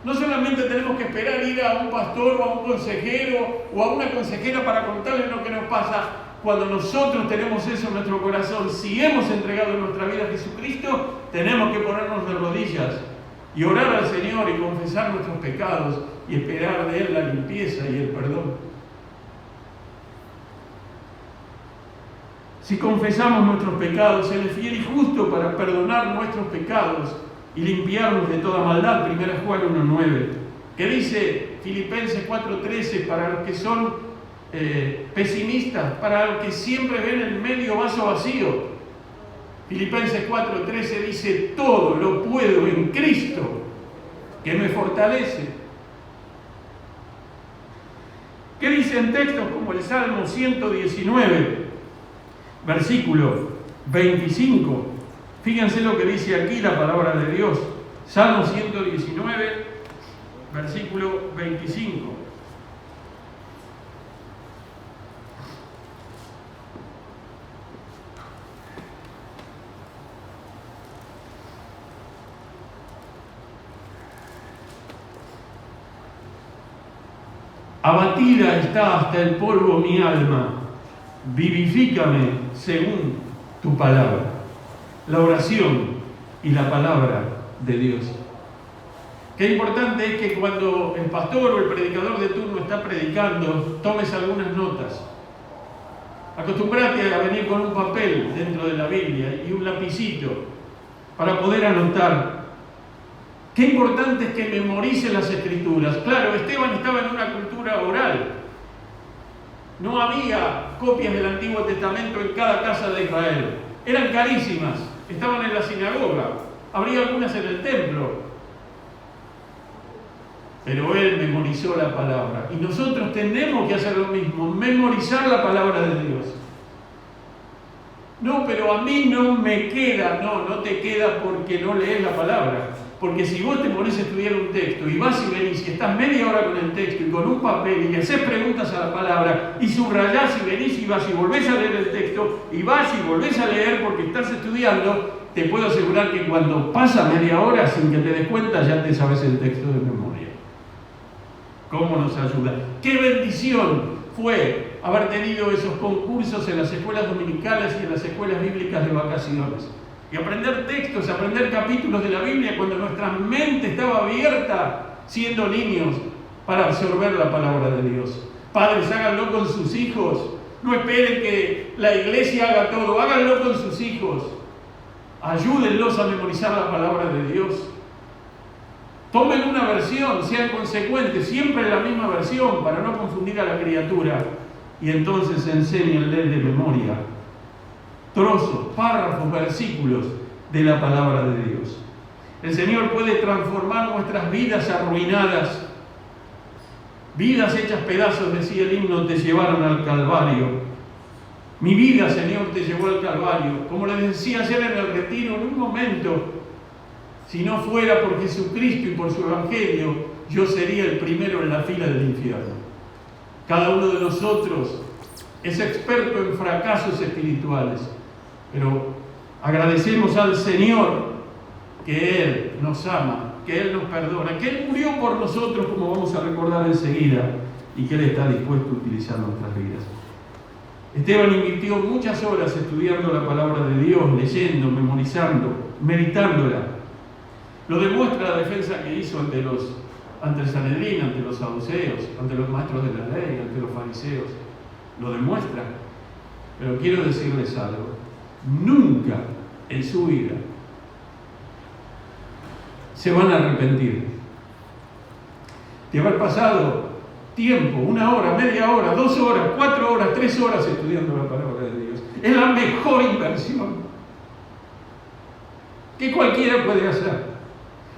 No solamente tenemos que esperar ir a un pastor o a un consejero o a una consejera para contarle lo que nos pasa. Cuando nosotros tenemos eso en nuestro corazón, si hemos entregado nuestra vida a Jesucristo, tenemos que ponernos de rodillas y orar al Señor y confesar nuestros pecados y esperar de Él la limpieza y el perdón. Si confesamos nuestros pecados, Él es fiel y justo para perdonar nuestros pecados y limpiarnos de toda maldad. 1 Juan 1:9, que dice Filipenses 4:13, para los que son pesimistas, para los que siempre ven el medio vaso vacío. Filipenses 4:13 dice: todo lo puedo en Cristo que me fortalece. ¿Qué dicen textos como el Salmo 119, versículo 25? Fíjense lo que dice aquí la palabra de Dios. Salmo 119, versículo 25. Abatida está hasta el polvo mi alma, vivifícame según tu palabra. La oración y la palabra de Dios. Qué importante es que cuando el pastor o el predicador de turno está predicando, tomes algunas notas. Acostumbrate a venir con un papel dentro de la Biblia y un lapicito para poder anotar. Qué importante es que memorice las Escrituras. Claro, Esteban estaba en una cultura oral. No había copias del Antiguo Testamento en cada casa de Israel. Eran carísimas. Estaban en la sinagoga. Habría algunas en el templo. Pero él memorizó la palabra. Y nosotros tenemos que hacer lo mismo, memorizar la palabra de Dios. No, pero a mí no me queda. No te queda porque no lees la palabra. Porque si vos te pones a estudiar un texto y vas y venís y estás media hora con el texto y con un papel y le haces preguntas a la palabra y subrayás y venís y vas y volvés a leer el texto y vas y volvés a leer porque estás estudiando, te puedo asegurar que cuando pasa media hora sin que te des cuenta ya te sabes el texto de memoria. ¿Cómo nos ayuda? ¡Qué bendición fue haber tenido esos concursos en las escuelas dominicales y en las escuelas bíblicas de vacaciones! Y aprender textos, aprender capítulos de la Biblia cuando nuestra mente estaba abierta, siendo niños, para absorber la palabra de Dios. Padres, háganlo con sus hijos. No esperen que la iglesia haga todo, háganlo con sus hijos. Ayúdenlos a memorizar la palabra de Dios. Tomen una versión, sean consecuentes, siempre la misma versión para no confundir a la criatura. Y entonces enséñenle de memoria trozos, párrafos, versículos de la palabra de Dios. El Señor puede transformar nuestras vidas arruinadas. Vidas hechas pedazos, decía el himno, te llevaron al Calvario. Mi vida, Señor, te llevó al Calvario. Como les decía ayer en el retiro, en un momento, si no fuera por Jesucristo y por su Evangelio, yo sería el primero en la fila del infierno. Cada uno de nosotros es experto en fracasos espirituales, pero agradecemos al Señor que Él nos ama, que Él nos perdona, que Él murió por nosotros, como vamos a recordar enseguida, y que Él está dispuesto a utilizar nuestras vidas. Esteban invirtió muchas horas estudiando la palabra de Dios, leyendo, memorizando, meditándola. Lo demuestra la defensa que hizo ante el Sanedrín, ante los saduceos, ante los maestros de la ley, ante los fariseos. Lo demuestra. Pero quiero decirles algo. Nunca en su vida se van a arrepentir de haber pasado tiempo, 1 hora, media hora, 2 horas, 4 horas, 3 horas estudiando la palabra de Dios. Es la mejor inversión que cualquiera puede hacer.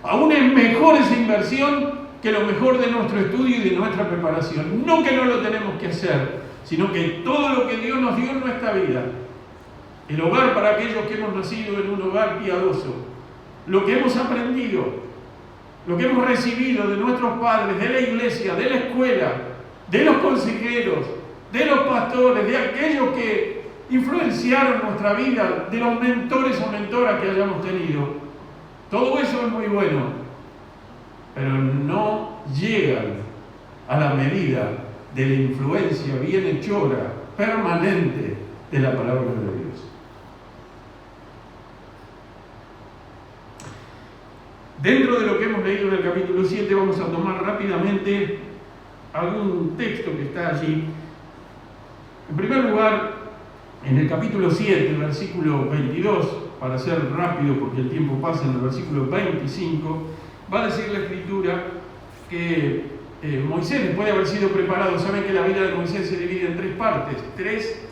Aún es mejor esa inversión que lo mejor de nuestro estudio y de nuestra preparación. No que no lo tenemos que hacer, sino que todo lo que Dios nos dio en nuestra vida, el hogar para aquellos que hemos nacido en un hogar piadoso, lo que hemos aprendido, lo que hemos recibido de nuestros padres, de la iglesia, de la escuela, de los consejeros, de los pastores, de aquellos que influenciaron nuestra vida, de los mentores o mentoras que hayamos tenido. Todo eso es muy bueno, pero no llegan a la medida de la influencia bienhechora, permanente de la palabra de Dios. Dentro de lo que hemos leído en el capítulo 7, vamos a tomar rápidamente algún texto que está allí. En primer lugar, en el capítulo 7, versículo 22, para ser rápido porque el tiempo pasa, en el versículo 25, va a decir la Escritura que Moisés, después de haber sido preparado, saben que la vida de Moisés se divide en 3 partes, 3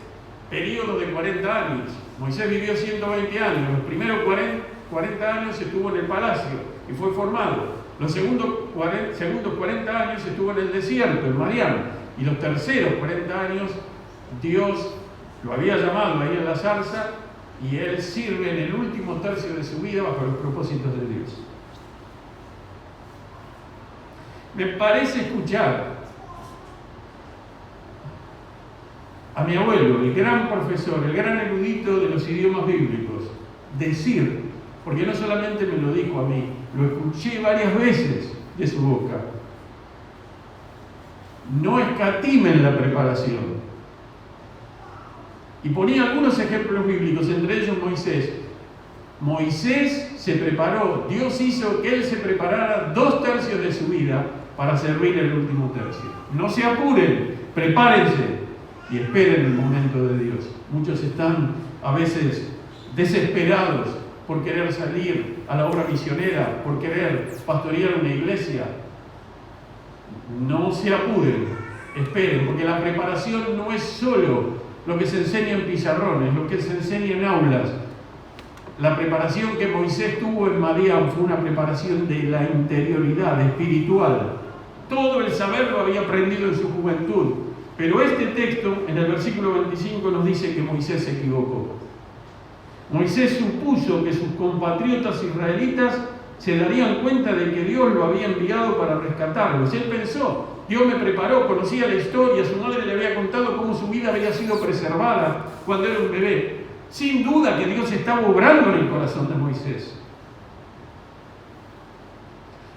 periodos de 40 años. Moisés vivió 120 años, los primeros 40 años estuvo en el palacio y fue formado. Los segundos 40 años estuvo en el desierto, en Madián, y los terceros 40 años Dios lo había llamado ahí en la zarza y él sirve en el último tercio de su vida bajo los propósitos de Dios. Me parece escuchar a mi abuelo, el gran profesor, el gran erudito de los idiomas bíblicos, decir, porque no solamente me lo dijo a mí, lo escuché varias veces de su boca, no escatimen la preparación. Y ponía algunos ejemplos bíblicos, entre ellos Moisés. Moisés se preparó, Dios hizo que él se preparara 2/3 de su vida para servir el último tercio. No se apuren, prepárense y esperen el momento de Dios. Muchos están a veces desesperados por querer salir a la obra misionera, por querer pastorear una iglesia. No se apuren, esperen, porque la preparación no es solo lo que se enseña en pizarrones, lo que se enseña en aulas. La preparación que Moisés tuvo en Madián fue una preparación de la interioridad espiritual. Todo el saber lo había aprendido en su juventud. Pero este texto, en el versículo 25, nos dice que Moisés se equivocó. Moisés supuso que sus compatriotas israelitas se darían cuenta de que Dios lo había enviado para rescatarlos. Él pensó, Dios me preparó, conocía la historia, su madre le había contado cómo su vida había sido preservada cuando era un bebé. Sin duda que Dios estaba obrando en el corazón de Moisés.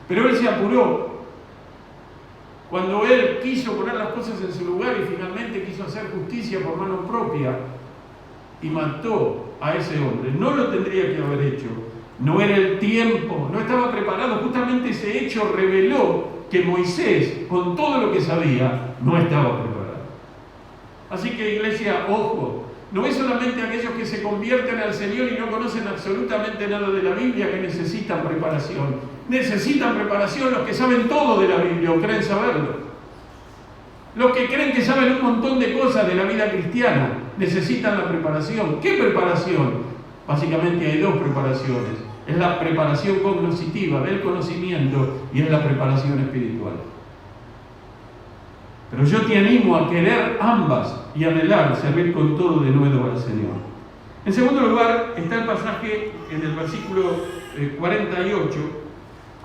Pero él se apuró. Cuando él quiso poner las cosas en su lugar y finalmente quiso hacer justicia por mano propia y mató a ese hombre, no lo tendría que haber hecho. No era el tiempo, no estaba preparado. Justamente ese hecho reveló que Moisés, con todo lo que sabía, no estaba preparado. Así que, iglesia, ojo. No es solamente aquellos que se convierten al Señor y no conocen absolutamente nada de la Biblia que necesitan preparación. Necesitan preparación los que saben todo de la Biblia o creen saberlo. Los que creen que saben un montón de cosas de la vida cristiana necesitan la preparación. ¿Qué preparación? Básicamente hay dos preparaciones. Es la preparación cognitiva del conocimiento y es la preparación espiritual. Pero yo te animo a querer ambas y anhelar servir con todo de nuevo al Señor. En segundo lugar está el pasaje en el versículo 48,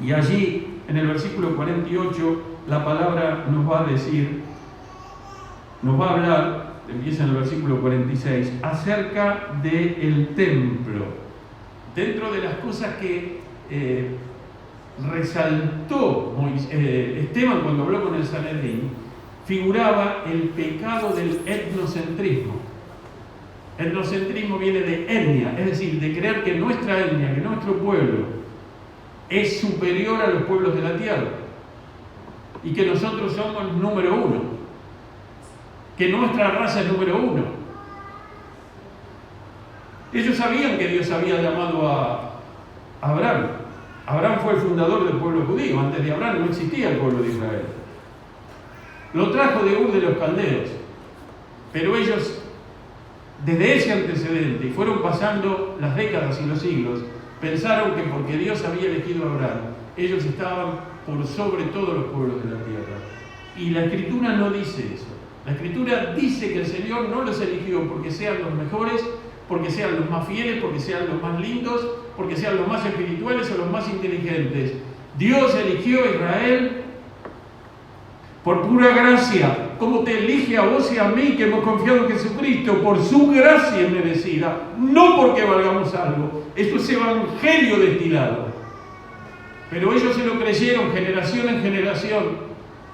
y allí en el versículo 48 la palabra nos va a decir, nos va a hablar, empieza en el versículo 46, acerca del templo. Dentro de las cosas que resaltó Esteban cuando habló con el Sanedrín, figuraba el pecado del etnocentrismo. Etnocentrismo viene de etnia, es decir, de creer que nuestra etnia, que nuestro pueblo es superior a los pueblos de la tierra y que nosotros somos número uno, que nuestra raza es número uno. Ellos sabían que Dios había llamado a Abraham. Abraham fue el fundador del pueblo judío. Antes de Abraham no existía el pueblo de Israel. Lo trajo de Ur de los Caldeos, pero ellos, desde ese antecedente, y fueron pasando las décadas y los siglos, pensaron que porque Dios había elegido a Abraham, ellos estaban por sobre todos los pueblos de la tierra. Y la Escritura no dice eso. La Escritura dice que el Señor no los eligió porque sean los mejores, porque sean los más fieles, porque sean los más lindos, porque sean los más espirituales o los más inteligentes. Dios eligió a Israel por pura gracia, como te elige a vos y a mí que hemos confiado en Jesucristo, por su gracia merecida, no porque valgamos algo. Esto es evangelio destilado. Pero ellos se lo creyeron generación en generación.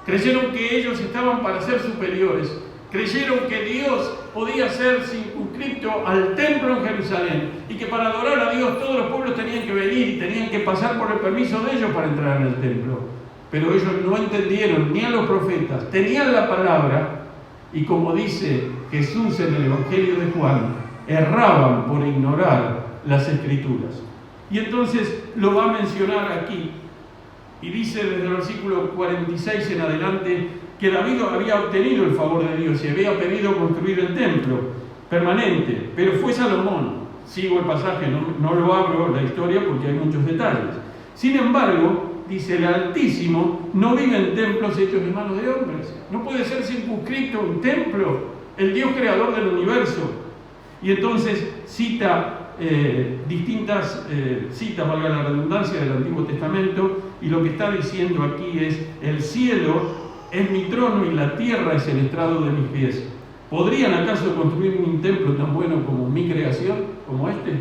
Creyeron que ellos estaban para ser superiores. Creyeron que Dios podía ser circunscripto al templo en Jerusalén y que para adorar a Dios todos los pueblos tenían que venir y tenían que pasar por el permiso de ellos para entrar en el templo. Pero ellos no entendieron ni a los profetas, tenían la palabra y, como dice Jesús en el Evangelio de Juan, erraban por ignorar las Escrituras. Y entonces lo va a mencionar aquí y dice desde el versículo 46 en adelante que David había obtenido el favor de Dios y había pedido construir el templo permanente, pero fue Salomón. Sigo el pasaje, no lo abro la historia porque hay muchos detalles. Sin embargo, dice, el Altísimo no vive en templos hechos de manos de hombres. No puede ser circunscrito un templo, el Dios creador del universo. Y entonces cita distintas citas, valga la redundancia, del Antiguo Testamento, y lo que está diciendo aquí es, el cielo es mi trono y la tierra es el estrado de mis pies. ¿Podrían acaso construir un templo tan bueno como mi creación, como este?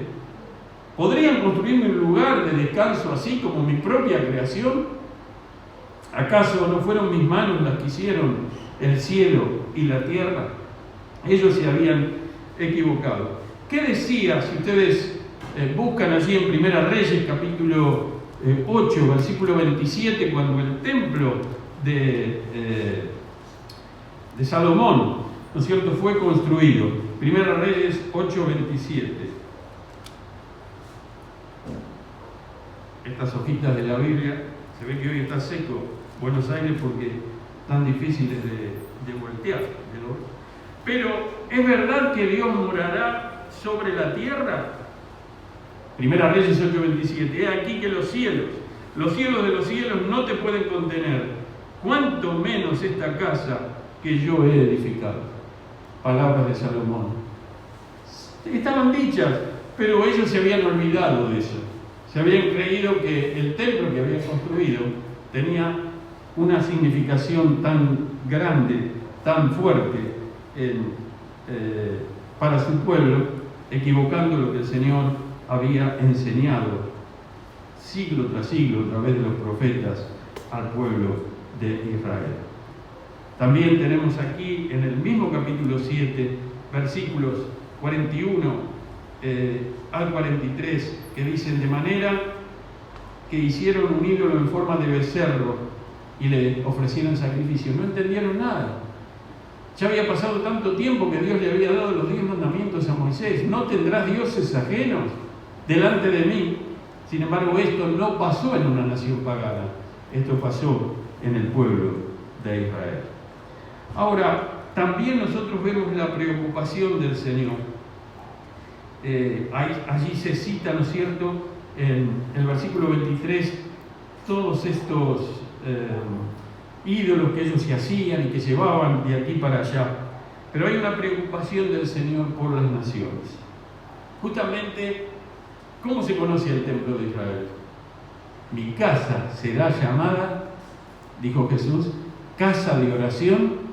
¿Podrían construirme un lugar de descanso así como mi propia creación? ¿Acaso no fueron mis manos las que hicieron el cielo y la tierra. Ellos se habían equivocado. ¿Qué decía? Si ustedes buscan allí en Primera Reyes, capítulo 8, versículo 27, cuando el templo de Salomón, ¿no es cierto?, fue construido. Primera Reyes 8, 27. Estas hojitas de la Biblia, se ve que hoy está seco Buenos Aires porque tan difíciles de voltear. Pero ¿es verdad que Dios morará sobre la tierra? Primera Reyes 8:27. He aquí que los cielos de los cielos no te pueden contener, cuanto menos esta casa que yo he edificado. Palabras de Salomón. Estaban dichas, pero ellos se habían olvidado de eso. Se habían creído que el templo que habían construido tenía una significación tan grande, tan fuerte para su pueblo, equivocando lo que el Señor había enseñado siglo tras siglo a través de los profetas al pueblo de Israel. También tenemos aquí en el mismo capítulo 7, versículos 41 al 43, que dicen: de manera que hicieron un ídolo en forma de becerro y le ofrecieron sacrificio. No entendieron nada. Ya había pasado tanto tiempo que Dios le había dado los 10 mandamientos a Moisés. No tendrás dioses ajenos delante de mí. Sin embargo, esto no pasó en una nación pagana. Esto pasó en el pueblo de Israel. Ahora, también nosotros vemos la preocupación del Señor. Allí se cita, ¿no es cierto?, en el versículo 23, todos estos ídolos que ellos se hacían y que llevaban de aquí para allá. Pero hay una preocupación del Señor por las naciones. Justamente, ¿cómo se conoce el templo de Israel? Mi casa será llamada, dijo Jesús, casa de oración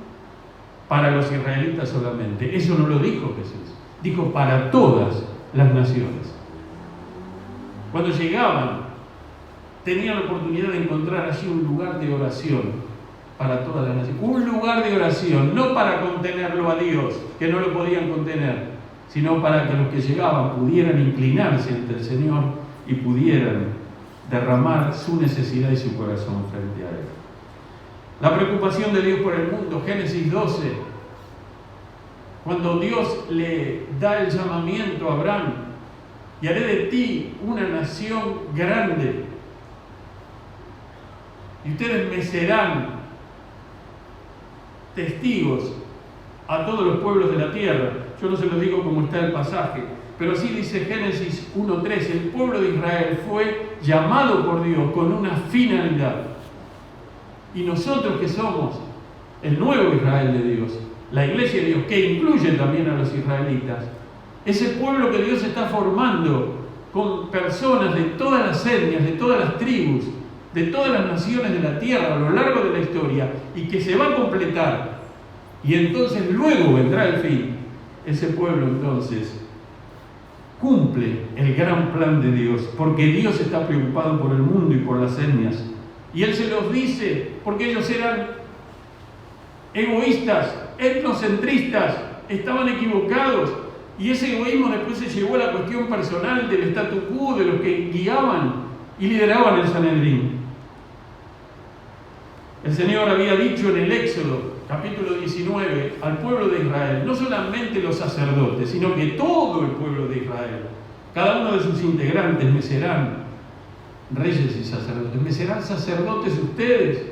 para los israelitas solamente. Eso no lo dijo Jesús, dijo para todas las naciones. Cuando llegaban, tenían la oportunidad de encontrar allí un lugar de oración para todas las naciones. Un lugar de oración, no para contenerlo a Dios, que no lo podían contener, sino para que los que llegaban pudieran inclinarse ante el Señor y pudieran derramar su necesidad y su corazón frente a Él. La preocupación de Dios por el mundo, Génesis 12, cuando Dios le da el llamamiento a Abraham: y haré de ti una nación grande, y ustedes me serán testigos a todos los pueblos de la tierra. Yo no se los digo como está el pasaje, pero sí dice Génesis 1:3, el pueblo de Israel fue llamado por Dios con una finalidad. Y nosotros que somos el nuevo Israel de Dios, la iglesia de Dios, que incluye también a los israelitas, ese pueblo que Dios está formando con personas de todas las etnias, de todas las tribus, de todas las naciones de la tierra a lo largo de la historia, y que se va a completar, y entonces luego vendrá el fin. Ese pueblo entonces cumple el gran plan de Dios, porque Dios está preocupado por el mundo y por las etnias, y Él se los dice porque ellos eran egoístas, etnocentristas, estaban equivocados, y ese egoísmo después se llevó a la cuestión personal del statu quo, de los que guiaban y lideraban el Sanedrín. El Señor había dicho en el Éxodo, capítulo 19, al pueblo de Israel, no solamente los sacerdotes, sino que todo el pueblo de Israel, cada uno de sus integrantes me serán reyes y sacerdotes, me serán sacerdotes ustedes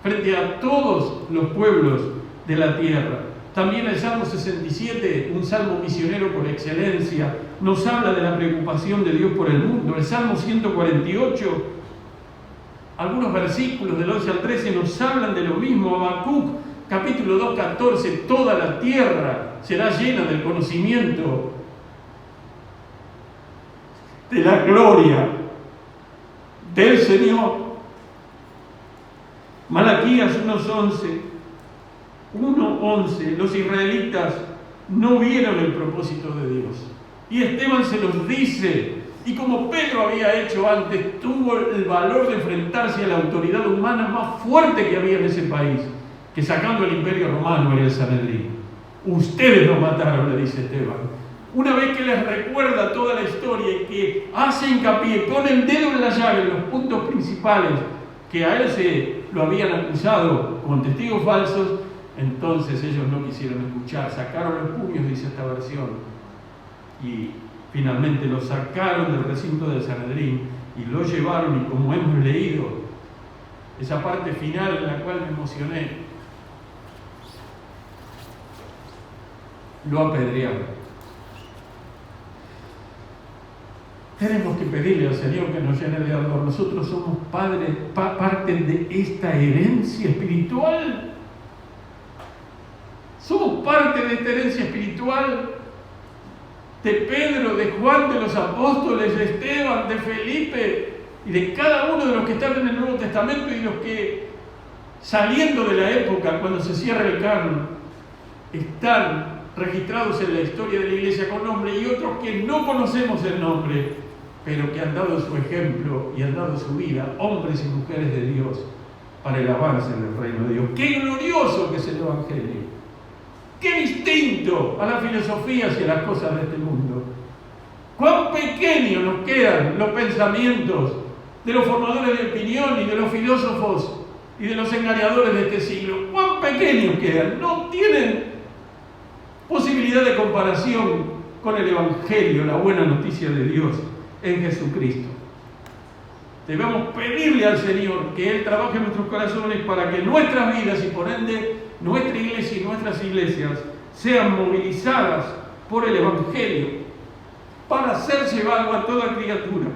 frente a todos los pueblos de la tierra. También el Salmo 67, un salmo misionero por excelencia, nos habla de la preocupación de Dios por el mundo. El Salmo 148, algunos versículos del 11 al 13 nos hablan de lo mismo. Habacuc, capítulo 2, 14, toda la tierra será llena del conocimiento de la gloria del Señor. Malaquías 1:11, los israelitas no vieron el propósito de Dios. Y Esteban se los dice, y como Pedro había hecho antes, tuvo el valor de enfrentarse a la autoridad humana más fuerte que había en ese país, que sacando el imperio romano era el Sanedrín. Ustedes lo mataron, le dice Esteban. Una vez que les recuerda toda la historia y que hace hincapié, pone el dedo en la llaga en los puntos principales que a él se lo habían acusado con testigos falsos, entonces ellos no quisieron escuchar, sacaron los puños, dice esta versión, y finalmente lo sacaron del recinto del Sanedrín y lo llevaron, y como hemos leído, esa parte final en la cual me emocioné, lo apedrearon. Tenemos que pedirle al Señor que nos llene de ardor. Nosotros somos parte de esta herencia espiritual. Somos parte de esta herencia espiritual de Pedro, de Juan, de los apóstoles, de Esteban, de Felipe y de cada uno de los que están en el Nuevo Testamento y los que, saliendo de la época cuando se cierra el canon, están registrados en la historia de la iglesia con nombre, y otros que no conocemos el nombre, pero que han dado su ejemplo y han dado su vida, hombres y mujeres de Dios, para el avance del reino de Dios. ¡Qué glorioso que es el Evangelio! ¡Qué distinto a las filosofías y a las cosas de este mundo! ¡Cuán pequeños nos quedan los pensamientos de los formadores de opinión y de los filósofos y de los engañadores de este siglo! ¡Cuán pequeños quedan! No tienen posibilidad de comparación con el Evangelio, la buena noticia de Dios en Jesucristo. Debemos pedirle al Señor que Él trabaje en nuestros corazones para que nuestras vidas y por ende nuestra iglesia y nuestras iglesias sean movilizadas por el Evangelio para ser llevado a toda criatura.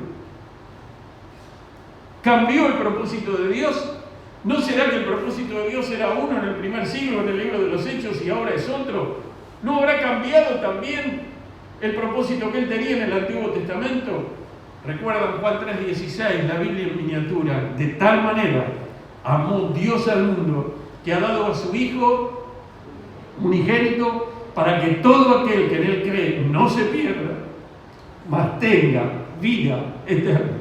¿Cambió el propósito de Dios? ¿No será que el propósito de Dios era uno en el primer siglo en el libro de los Hechos y ahora es otro? ¿No habrá cambiado también el propósito que Él tenía en el Antiguo Testamento? Recuerdan Juan 3:16, la Biblia en miniatura. De tal manera amó Dios al mundo que ha dado a su Hijo unigénito para que todo aquel que en Él cree no se pierda, mas tenga vida eterna.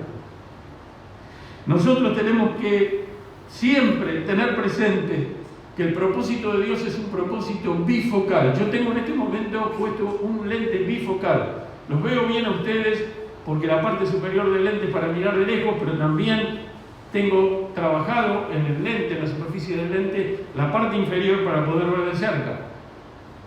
Nosotros tenemos que siempre tener presente que el propósito de Dios es un propósito bifocal. Yo tengo en este momento puesto un lente bifocal. Los veo bien a ustedes porque la parte superior del lente es para mirar de lejos, pero también tengo trabajado en el lente, en la superficie del lente, la parte inferior para poder ver de cerca.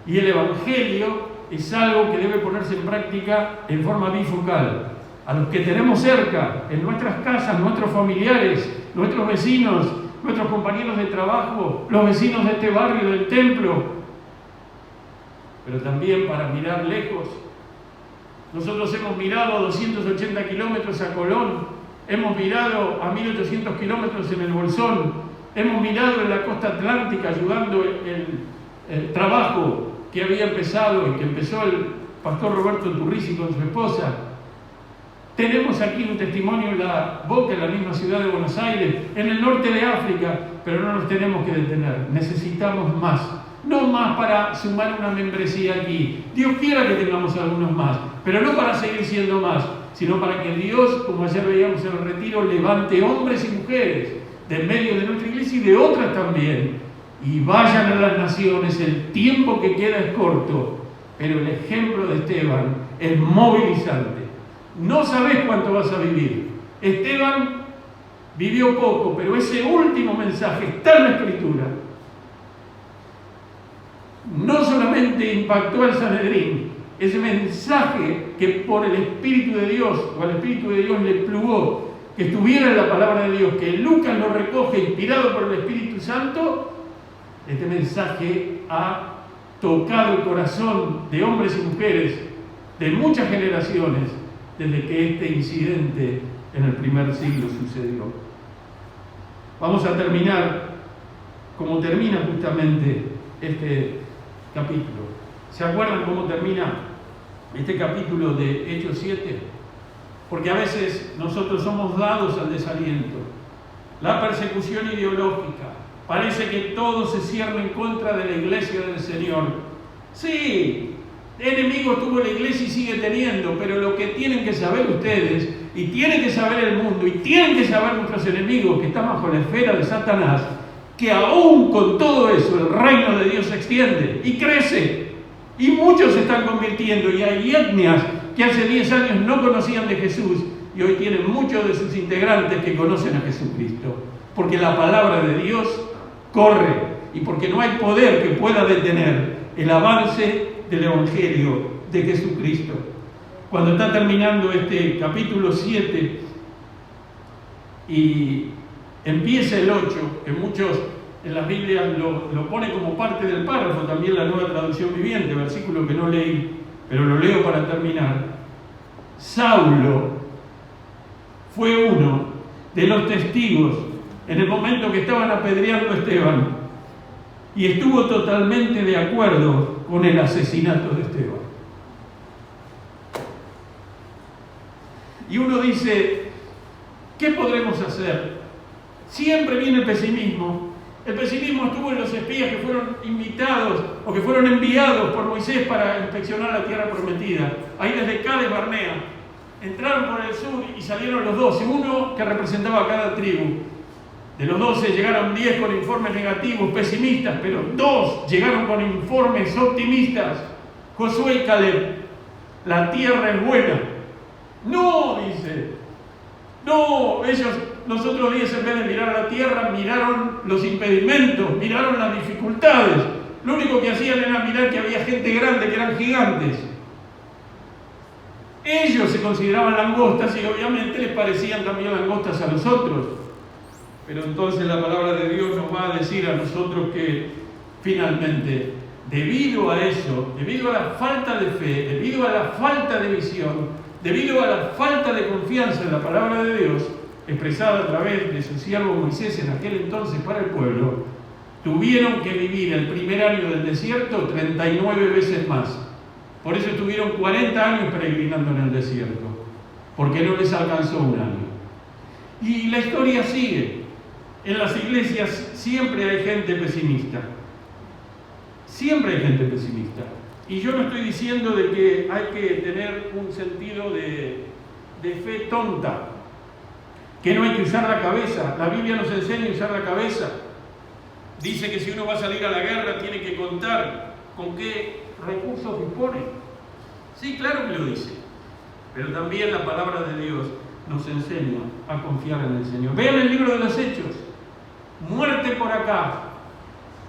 Y el Evangelio es algo que debe ponerse en práctica en forma bifocal. A los que tenemos cerca, en nuestras casas, nuestros familiares, nuestros vecinos, nuestros compañeros de trabajo, los vecinos de este barrio, del templo, pero también para mirar lejos. Nosotros hemos mirado a 280 kilómetros a Colón, hemos mirado a 1800 kilómetros en el Bolsón, hemos mirado en la costa atlántica ayudando el trabajo que había empezado y que empezó el pastor Roberto Turrisi con su esposa. Tenemos aquí un testimonio en La Boca, en la misma ciudad de Buenos Aires, en el norte de África, pero no nos tenemos que detener. Necesitamos más. No más para sumar una membresía aquí. Dios quiera que tengamos algunos más, pero no para seguir siendo más, sino para que Dios, como ayer veíamos en el retiro, levante hombres y mujeres de medio de nuestra iglesia y de otras también, y vayan a las naciones. El tiempo que queda es corto, pero el ejemplo de Esteban es movilizante. No sabes cuánto vas a vivir. Esteban vivió poco, pero ese último mensaje está en la Escritura. No solamente impactó al Sanedrín, ese mensaje que por el Espíritu de Dios, o al Espíritu de Dios le plugó, que estuviera en la palabra de Dios, que Lucas lo recoge inspirado por el Espíritu Santo, este mensaje ha tocado el corazón de hombres y mujeres de muchas generaciones desde que este incidente en el primer siglo sucedió. Vamos a terminar como termina justamente este capítulo. ¿Se acuerdan cómo termina este capítulo de Hechos 7? Porque a veces nosotros somos dados al desaliento, la persecución ideológica. Parece que todo se cierne en contra de la iglesia del Señor. Sí, enemigos tuvo la iglesia y sigue teniendo, pero lo que tienen que saber ustedes, y tienen que saber el mundo, y tienen que saber nuestros enemigos que están bajo la esfera de Satanás, que aún con todo eso el reino de Dios se extiende y crece. Y muchos se están convirtiendo, y hay etnias que hace 10 años no conocían de Jesús y hoy tienen muchos de sus integrantes que conocen a Jesucristo. Porque la palabra de Dios corre y porque no hay poder que pueda detener el avance del Evangelio de Jesucristo. Cuando está terminando este capítulo 7 y empieza el 8, que muchos en las Biblias lo pone como parte del párrafo, también la Nueva Traducción Viviente, versículo que no leí, pero lo leo para terminar. Saulo fue uno de los testigos en el momento que estaban apedreando a Esteban y estuvo totalmente de acuerdo con el asesinato de Esteban. Y uno dice, ¿qué podremos hacer? Siempre viene el pesimismo. El pesimismo estuvo en los espías que fueron invitados o que fueron enviados por Moisés para inspeccionar la tierra prometida. Ahí desde Cades Barnea entraron por el sur y salieron los 12, uno que representaba a cada tribu. De los 12 llegaron 10 con informes negativos, pesimistas, pero 2 llegaron con informes optimistas. Josué y Caleb, la tierra es buena. No, dice. No, los otros 10 en vez de mirar la tierra, miraron los impedimentos, miraron las dificultades. Lo único que hacían era mirar que había gente grande, que eran gigantes. Ellos se consideraban langostas y obviamente les parecían también langostas a los otros. Pero entonces la palabra de Dios nos va a decir a nosotros que finalmente, debido a eso, debido a la falta de fe, debido a la falta de visión, debido a la falta de confianza en la palabra de Dios, expresada a través de su siervo Moisés en aquel entonces para el pueblo, tuvieron que vivir el primer año del desierto 39 veces más. Por eso estuvieron 40 años peregrinando en el desierto, porque no les alcanzó un año. Y la historia sigue. En las iglesias siempre hay gente pesimista. Siempre hay gente pesimista. Y yo no estoy diciendo de que hay que tener un sentido de fe tonta, que no hay que usar la cabeza. La Biblia nos enseña a usar la cabeza. Dice que si uno va a salir a la guerra tiene que contar con qué recursos dispone. Sí, claro que lo dice. Pero también la palabra de Dios nos enseña a confiar en el Señor. Vean el libro de los Hechos. Muerte por acá,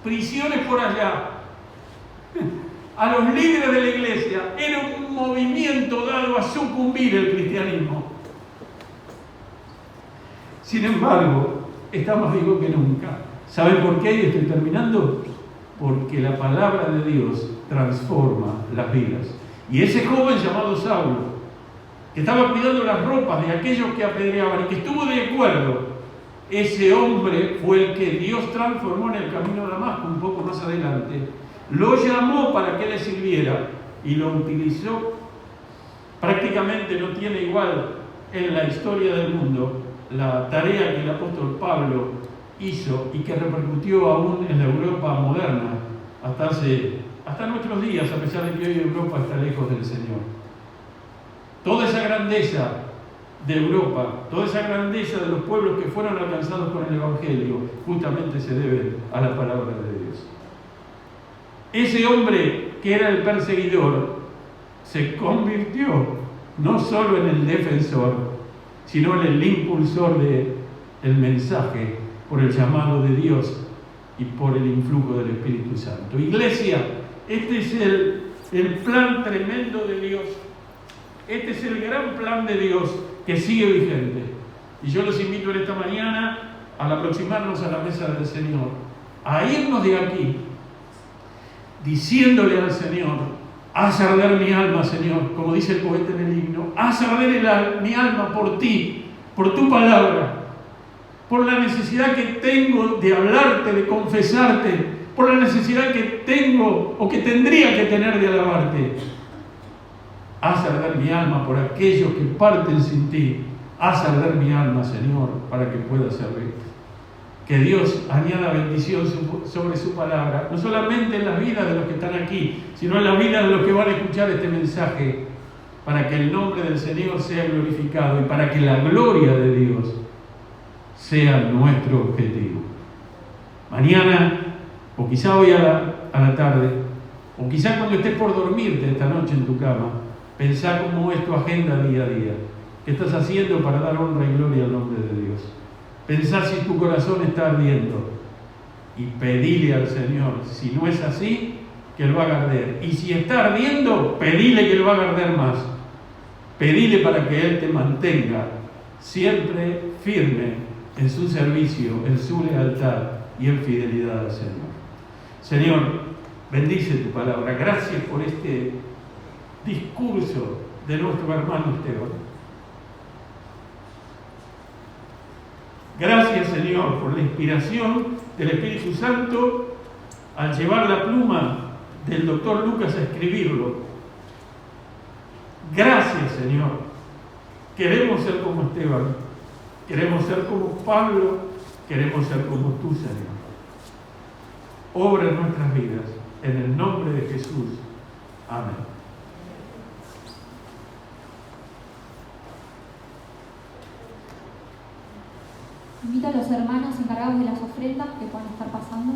prisiones por allá. A los líderes de la iglesia era un movimiento dado a sucumbir el cristianismo. Sin embargo, está más vivo que nunca. ¿Saben por qué? Y estoy terminando. Porque la palabra de Dios transforma las vidas. Y ese joven llamado Saulo, que estaba cuidando las ropas de aquellos que apedreaban y que estuvo de acuerdo, ese hombre fue el que Dios transformó en el camino de Damasco un poco más adelante. Lo llamó para que le sirviera y lo utilizó. Prácticamente no tiene igual en la historia del mundo la tarea que el apóstol Pablo hizo y que repercutió aún en la Europa moderna hasta nuestros días, a pesar de que hoy Europa está lejos del Señor. Toda esa grandeza de Europa, toda esa grandeza de los pueblos que fueron alcanzados con el Evangelio, justamente se debe a la palabra de Dios. Ese hombre que era el perseguidor se convirtió no solo en el defensor, sino en el impulsor del mensaje por el llamado de Dios y por el influjo del Espíritu Santo. Iglesia, este es el plan tremendo de Dios. Este es el gran plan de Dios que sigue vigente. Y yo los invito en esta mañana, al aproximarnos a la mesa del Señor, a irnos de aquí diciéndole al Señor: haz arder mi alma, Señor, como dice el poeta en el himno, haz arder mi alma por ti, por tu palabra, por la necesidad que tengo de hablarte, de confesarte, por la necesidad que tengo o que tendría que tener de alabarte. Haz arder mi alma por aquellos que parten sin ti. Haz arder mi alma, Señor, para que pueda servirte. Que Dios añada bendición sobre su palabra, no solamente en las vidas de los que están aquí, sino en la vida de los que van a escuchar este mensaje, para que el nombre del Señor sea glorificado y para que la gloria de Dios sea nuestro objetivo. Mañana, o quizá hoy a la tarde, o quizá cuando estés por dormirte esta noche en tu cama, pensá cómo es tu agenda día a día. ¿Qué estás haciendo para dar honra y gloria al nombre de Dios? Pensá si tu corazón está ardiendo y pedile al Señor, si no es así, que lo haga arder. Y si está ardiendo, pedile que lo haga arder más. Pedile para que Él te mantenga siempre firme en su servicio, en su lealtad y en fidelidad al Señor. Señor, bendice tu palabra. Gracias por este discurso de nuestro hermano Esteban. Gracias, Señor, por la inspiración del Espíritu Santo al llevar la pluma del doctor Lucas a escribirlo. Gracias, Señor. Queremos ser como Esteban, queremos ser como Pablo, queremos ser como tú, Señor. Obra en nuestras vidas, en el nombre de Jesús. Amén. Invito a los hermanos encargados de las ofrendas que puedan estar pasando.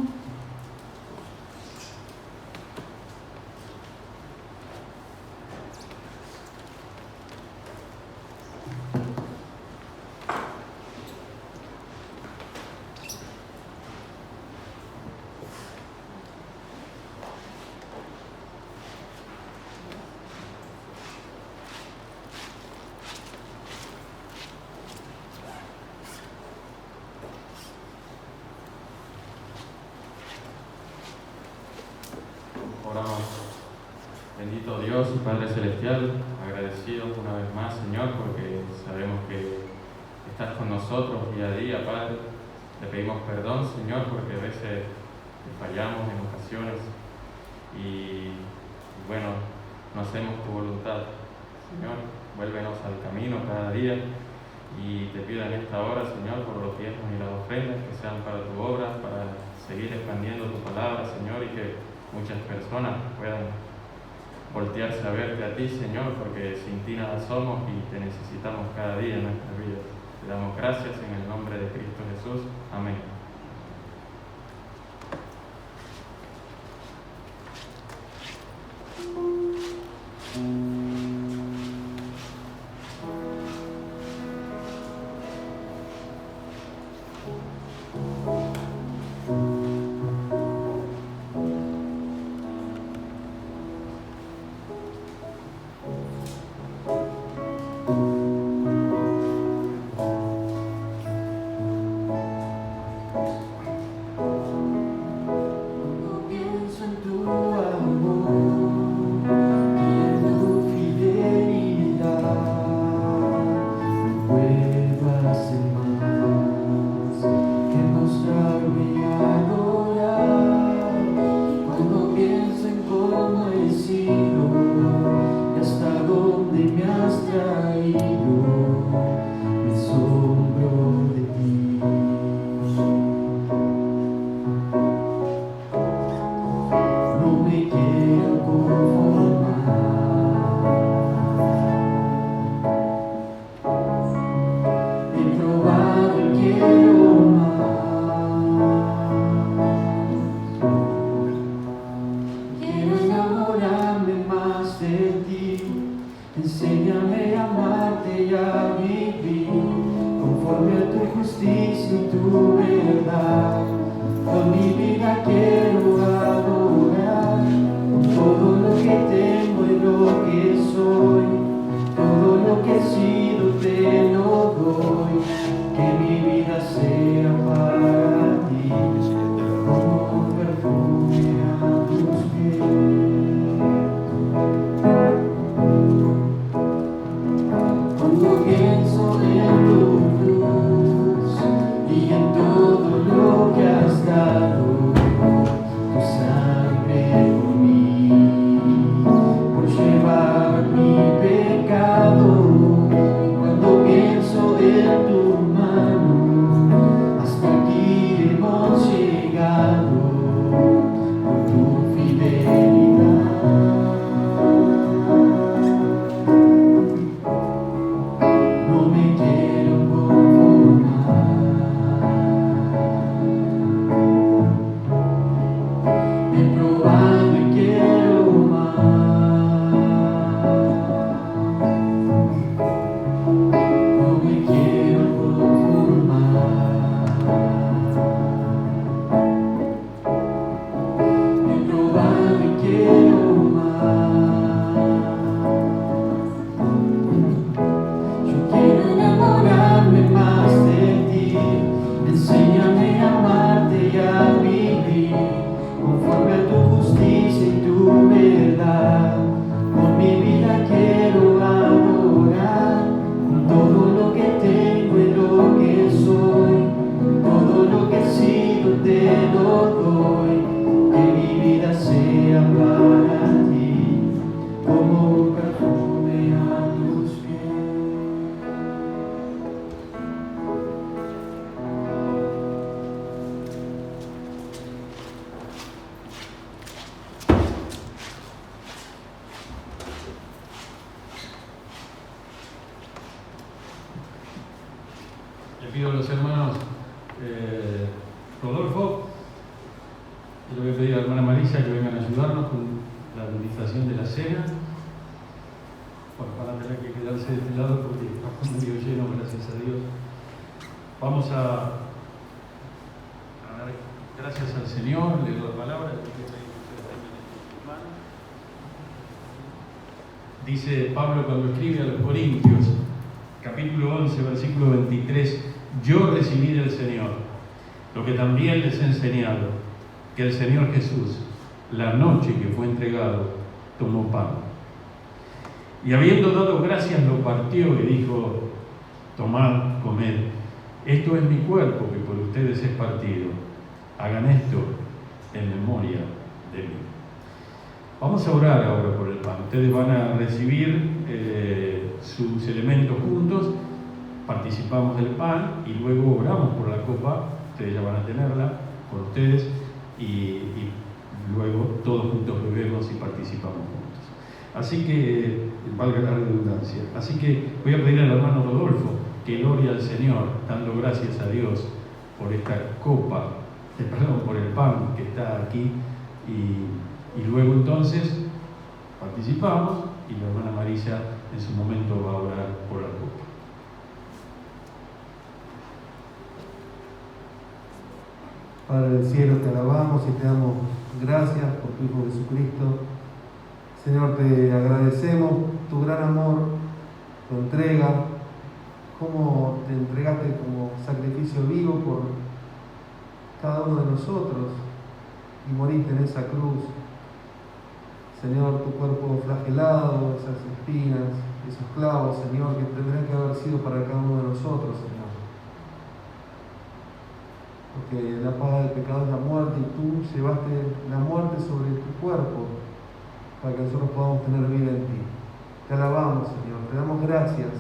Oramos. Bendito Dios y Padre Celestial, agradecidos una vez más, Señor, porque sabemos que estás con nosotros día a día, Padre. Te pedimos perdón, Señor, porque a veces te fallamos en ocasiones y bueno, no hacemos tu voluntad. Señor, vuélvenos al camino cada día y te pido en esta hora, Señor, por los diezmos y las ofrendas que sean para tu obra, para seguir expandiendo tu palabra, Señor, y que muchas personas puedan voltearse a verte a ti, Señor, porque sin ti nada somos y te necesitamos cada día en nuestras vidas. Te damos gracias en el nombre de Cristo Jesús. Amén. Le pido a los hermanos Rodolfo, y le voy a pedir a la hermana Marisa que vengan a ayudarnos con la administración de la cena. Bueno, van a tener que quedarse de este lado porque está medio lleno, gracias a Dios. Vamos a dar gracias al Señor, le doy la palabra. Dice Pablo cuando escribe a los Corintios, capítulo 11, versículo 23, yo recibí del Señor lo que también les he enseñado, que el Señor Jesús, la noche que fue entregado, tomó pan. Y habiendo dado gracias, lo partió y dijo, tomad, comed, esto es mi cuerpo que por ustedes es partido. Hagan esto en memoria de mí. Vamos a orar ahora por el pan. Ustedes van a recibir sus elementos juntos, participamos del pan y luego oramos por la copa. Ustedes ya van a tenerla con ustedes y luego todos juntos bebemos y participamos juntos. Así que, valga la redundancia, así que voy a pedir al hermano Rodolfo que ore al Señor, dando gracias a Dios por esta copa, por el pan que está aquí y luego entonces participamos y la hermana Marisa en su momento va a orar por la copa. Padre del cielo, te alabamos y te damos gracias por tu Hijo Jesucristo. Señor, te agradecemos tu gran amor, tu entrega, cómo te entregaste como sacrificio vivo por cada uno de nosotros y moriste en esa cruz. Señor, tu cuerpo flagelado, esas espinas, esos clavos, Señor, que tendrían que haber sido para cada uno de nosotros, Señor. Porque la paga del pecado es la muerte y tú llevaste la muerte sobre tu cuerpo para que nosotros podamos tener vida en ti. Te alabamos, Señor, te damos gracias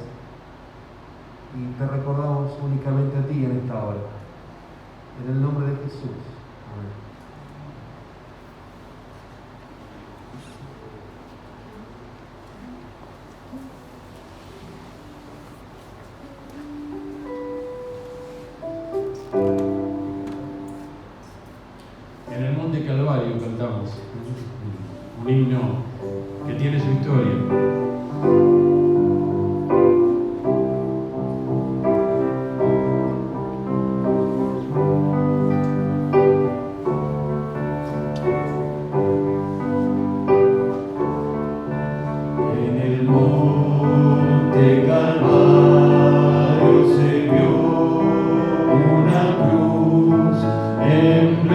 y te recordamos únicamente a ti en esta hora. En el nombre de Jesús. Amén. En el Monte Calvario cantamos un himno que tiene su historia.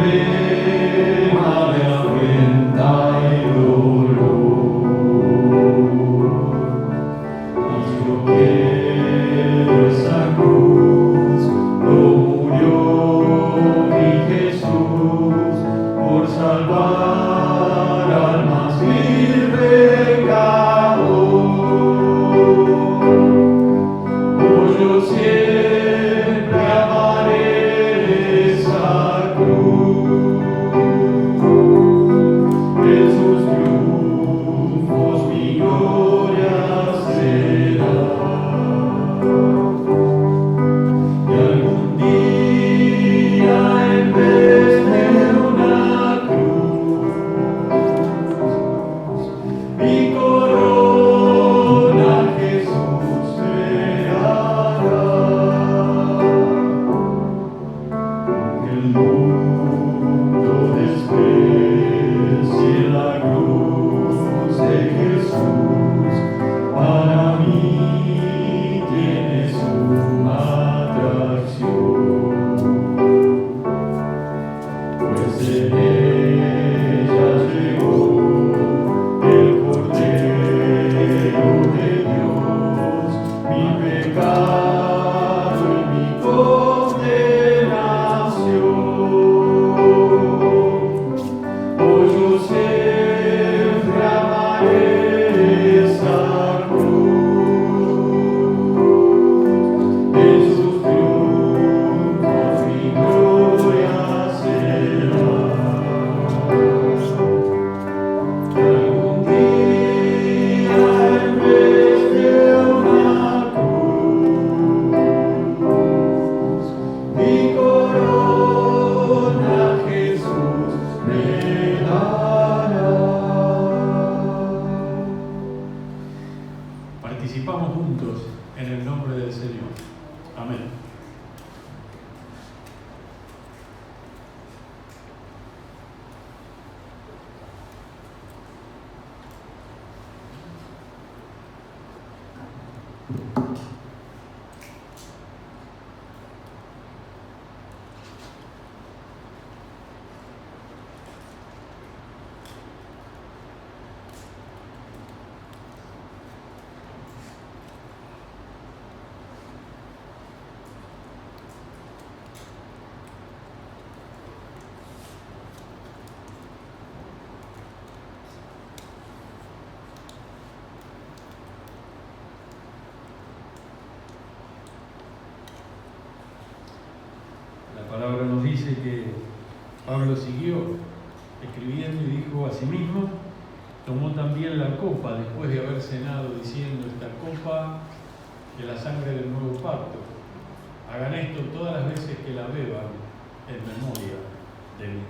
Emblema de afrenta y dolor. palabra nos dice que Pablo siguió escribiendo y dijo a sí mismo, tomó también la copa después de haber cenado diciendo, esta copa de la sangre del nuevo pacto. Hagan esto todas las veces que la beban en memoria de mí.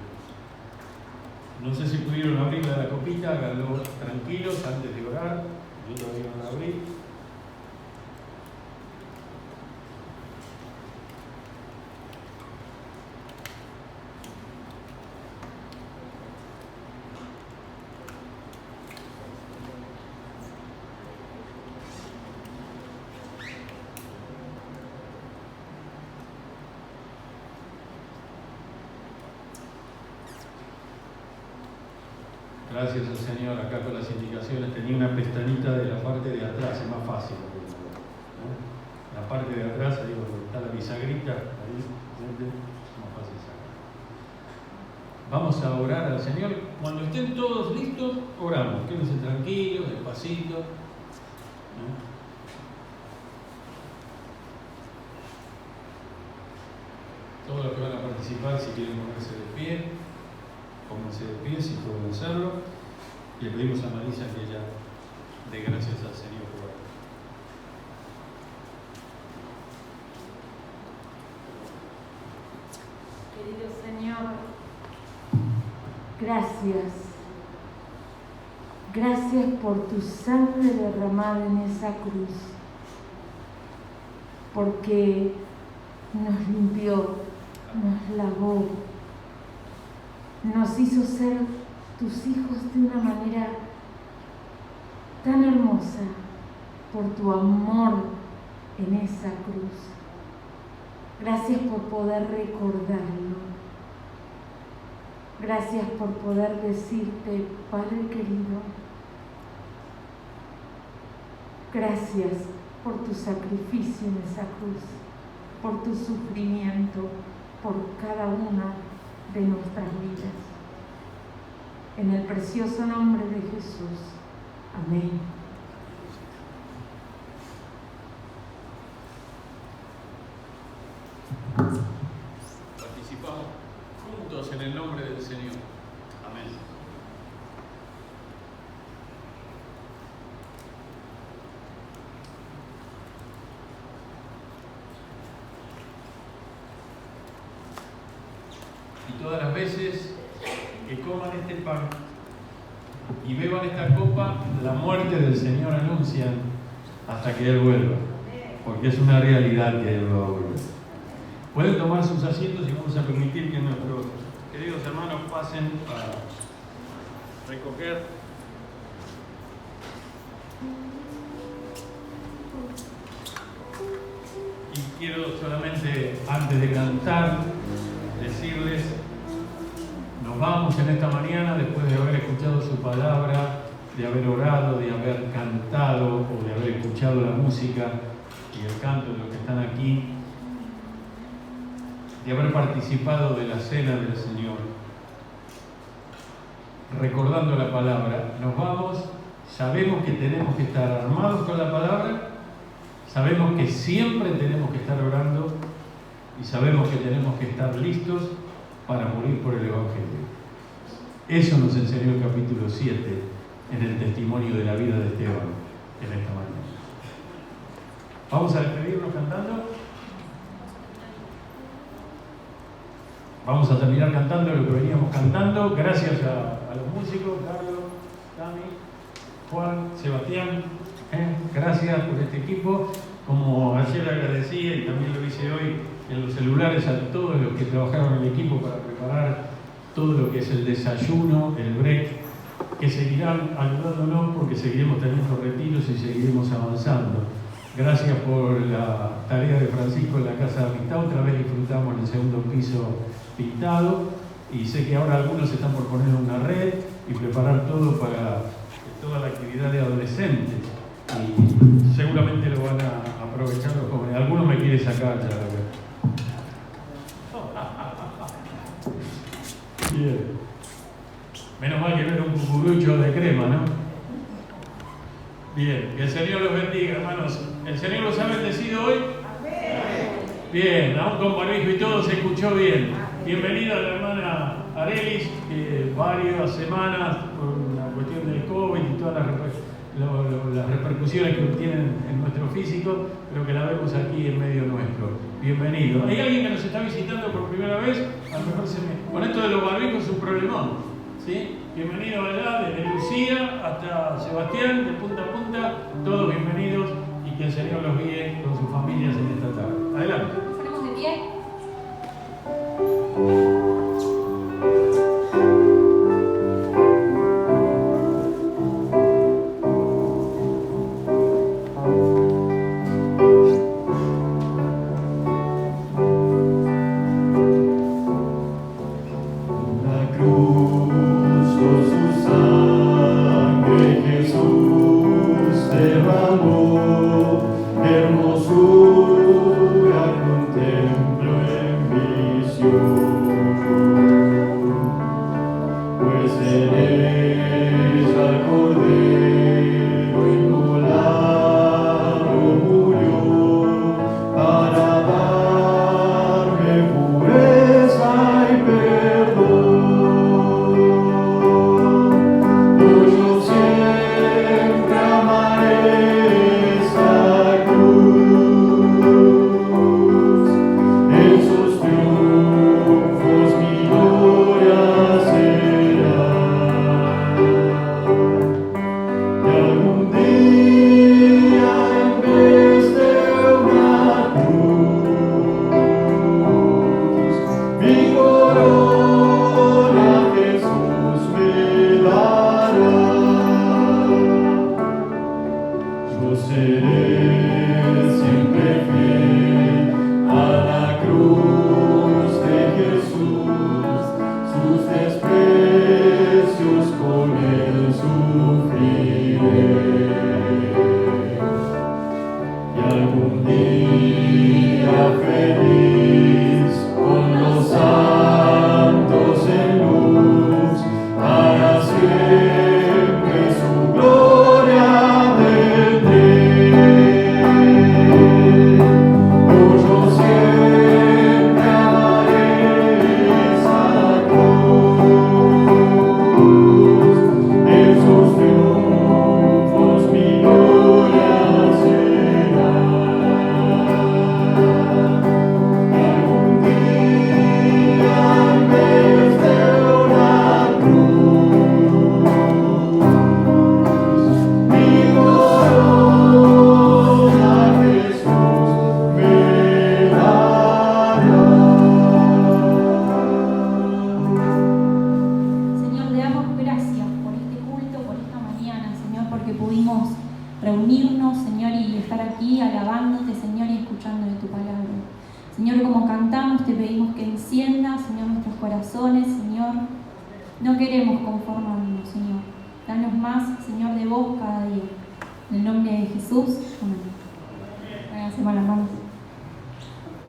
No sé si pudieron abrir la copita, háganlo tranquilos antes de orar. Yo todavía no la abrí. Gracias al Señor, acá con las indicaciones tenía una pestañita de la parte de atrás, es más fácil. ¿No? La parte de atrás, ahí donde está la bisagrita, ahí es más fácil sacar. Vamos a orar al Señor. Cuando estén todos listos, oramos. Quédense tranquilos, despacito. ¿No? Todos los que van a participar, si quieren ponerse de pie, pónganse de pie si pueden hacerlo. Le pedimos a Marisa que ella dé gracias al Señor por ahí. Querido Señor, gracias. Gracias por tu sangre derramada en esa cruz, porque nos limpió, nos lavó, nos hizo ser tus hijos de una manera tan hermosa por tu amor en esa cruz. Gracias por poder recordarlo. Gracias por poder decirte, Padre querido, gracias por tu sacrificio en esa cruz, por tu sufrimiento, por cada una de nuestras vidas. En el precioso nombre de Jesús. Amén. Participamos juntos en el nombre del Señor. Amén. Y todas las veces que coman este pan y beban esta copa, la muerte del Señor anuncian hasta que Él vuelva, porque es una realidad que Él va a volver. Pueden tomar sus asientos y vamos a permitir que nuestros queridos hermanos pasen a recoger y quiero solamente antes de cantar decirles, nos vamos en esta mañana después de haber escuchado su palabra, de haber orado, de haber cantado o de haber escuchado la música y el canto de los que están aquí, de haber participado de la cena del Señor, recordando la palabra. Nos vamos, sabemos que tenemos que estar armados con la palabra, sabemos que siempre tenemos que estar orando y sabemos que tenemos que estar listos para morir por el Evangelio. Eso nos enseñó el capítulo 7 en el testimonio de la vida de Esteban en esta mañana. Vamos a despedirnos cantando. Vamos a terminar cantando lo que veníamos cantando. Gracias a los músicos, Carlos, Tami, Juan, Sebastián. Gracias por este equipo. Como ayer agradecía y también lo hice hoy en los celulares a todos los que trabajaron en el equipo para preparar todo lo que es el desayuno, el break, que seguirán ayudándonos porque seguiremos teniendo retiros y seguiremos avanzando. Gracias por la tarea de Francisco en la Casa de Amistad. Otra vez disfrutamos el segundo piso pintado y sé que ahora algunos están por poner una red y preparar todo para toda la actividad de adolescentes. Y seguramente lo van a aprovechar los jóvenes. Algunos me quieren sacar ya. Bien. Menos mal que no era un cucurucho de crema, ¿no? Bien, que el Señor los bendiga, hermanos. ¿El Señor los ha bendecido hoy? Amén. Bien, aún con barbijo y todo se escuchó bien. Bienvenida a la hermana Arelis, que varias semanas por la cuestión del COVID y todas las repercusiones que tienen en nuestro físico, pero que la vemos aquí en medio nuestro. Bienvenido. ¿Hay alguien que nos está visitando por primera vez? A lo mejor con esto de los barbijos es un problemón, ¿sí? Bienvenido allá, desde Lucía hasta Sebastián, de punta a punta, todos bienvenidos y que el Señor los guíe con sus familias en esta tarde. Adelante. Nos ponemos de pie. reunirnos, Señor, y estar aquí alabándote, Señor, y escuchando de tu palabra. Señor, como cantamos, te pedimos que enciendas, Señor, nuestros corazones, Señor. No queremos conformarnos, Señor. Danos más, Señor, de vos cada día. En el nombre de Jesús. Amén. Háganse con las manos.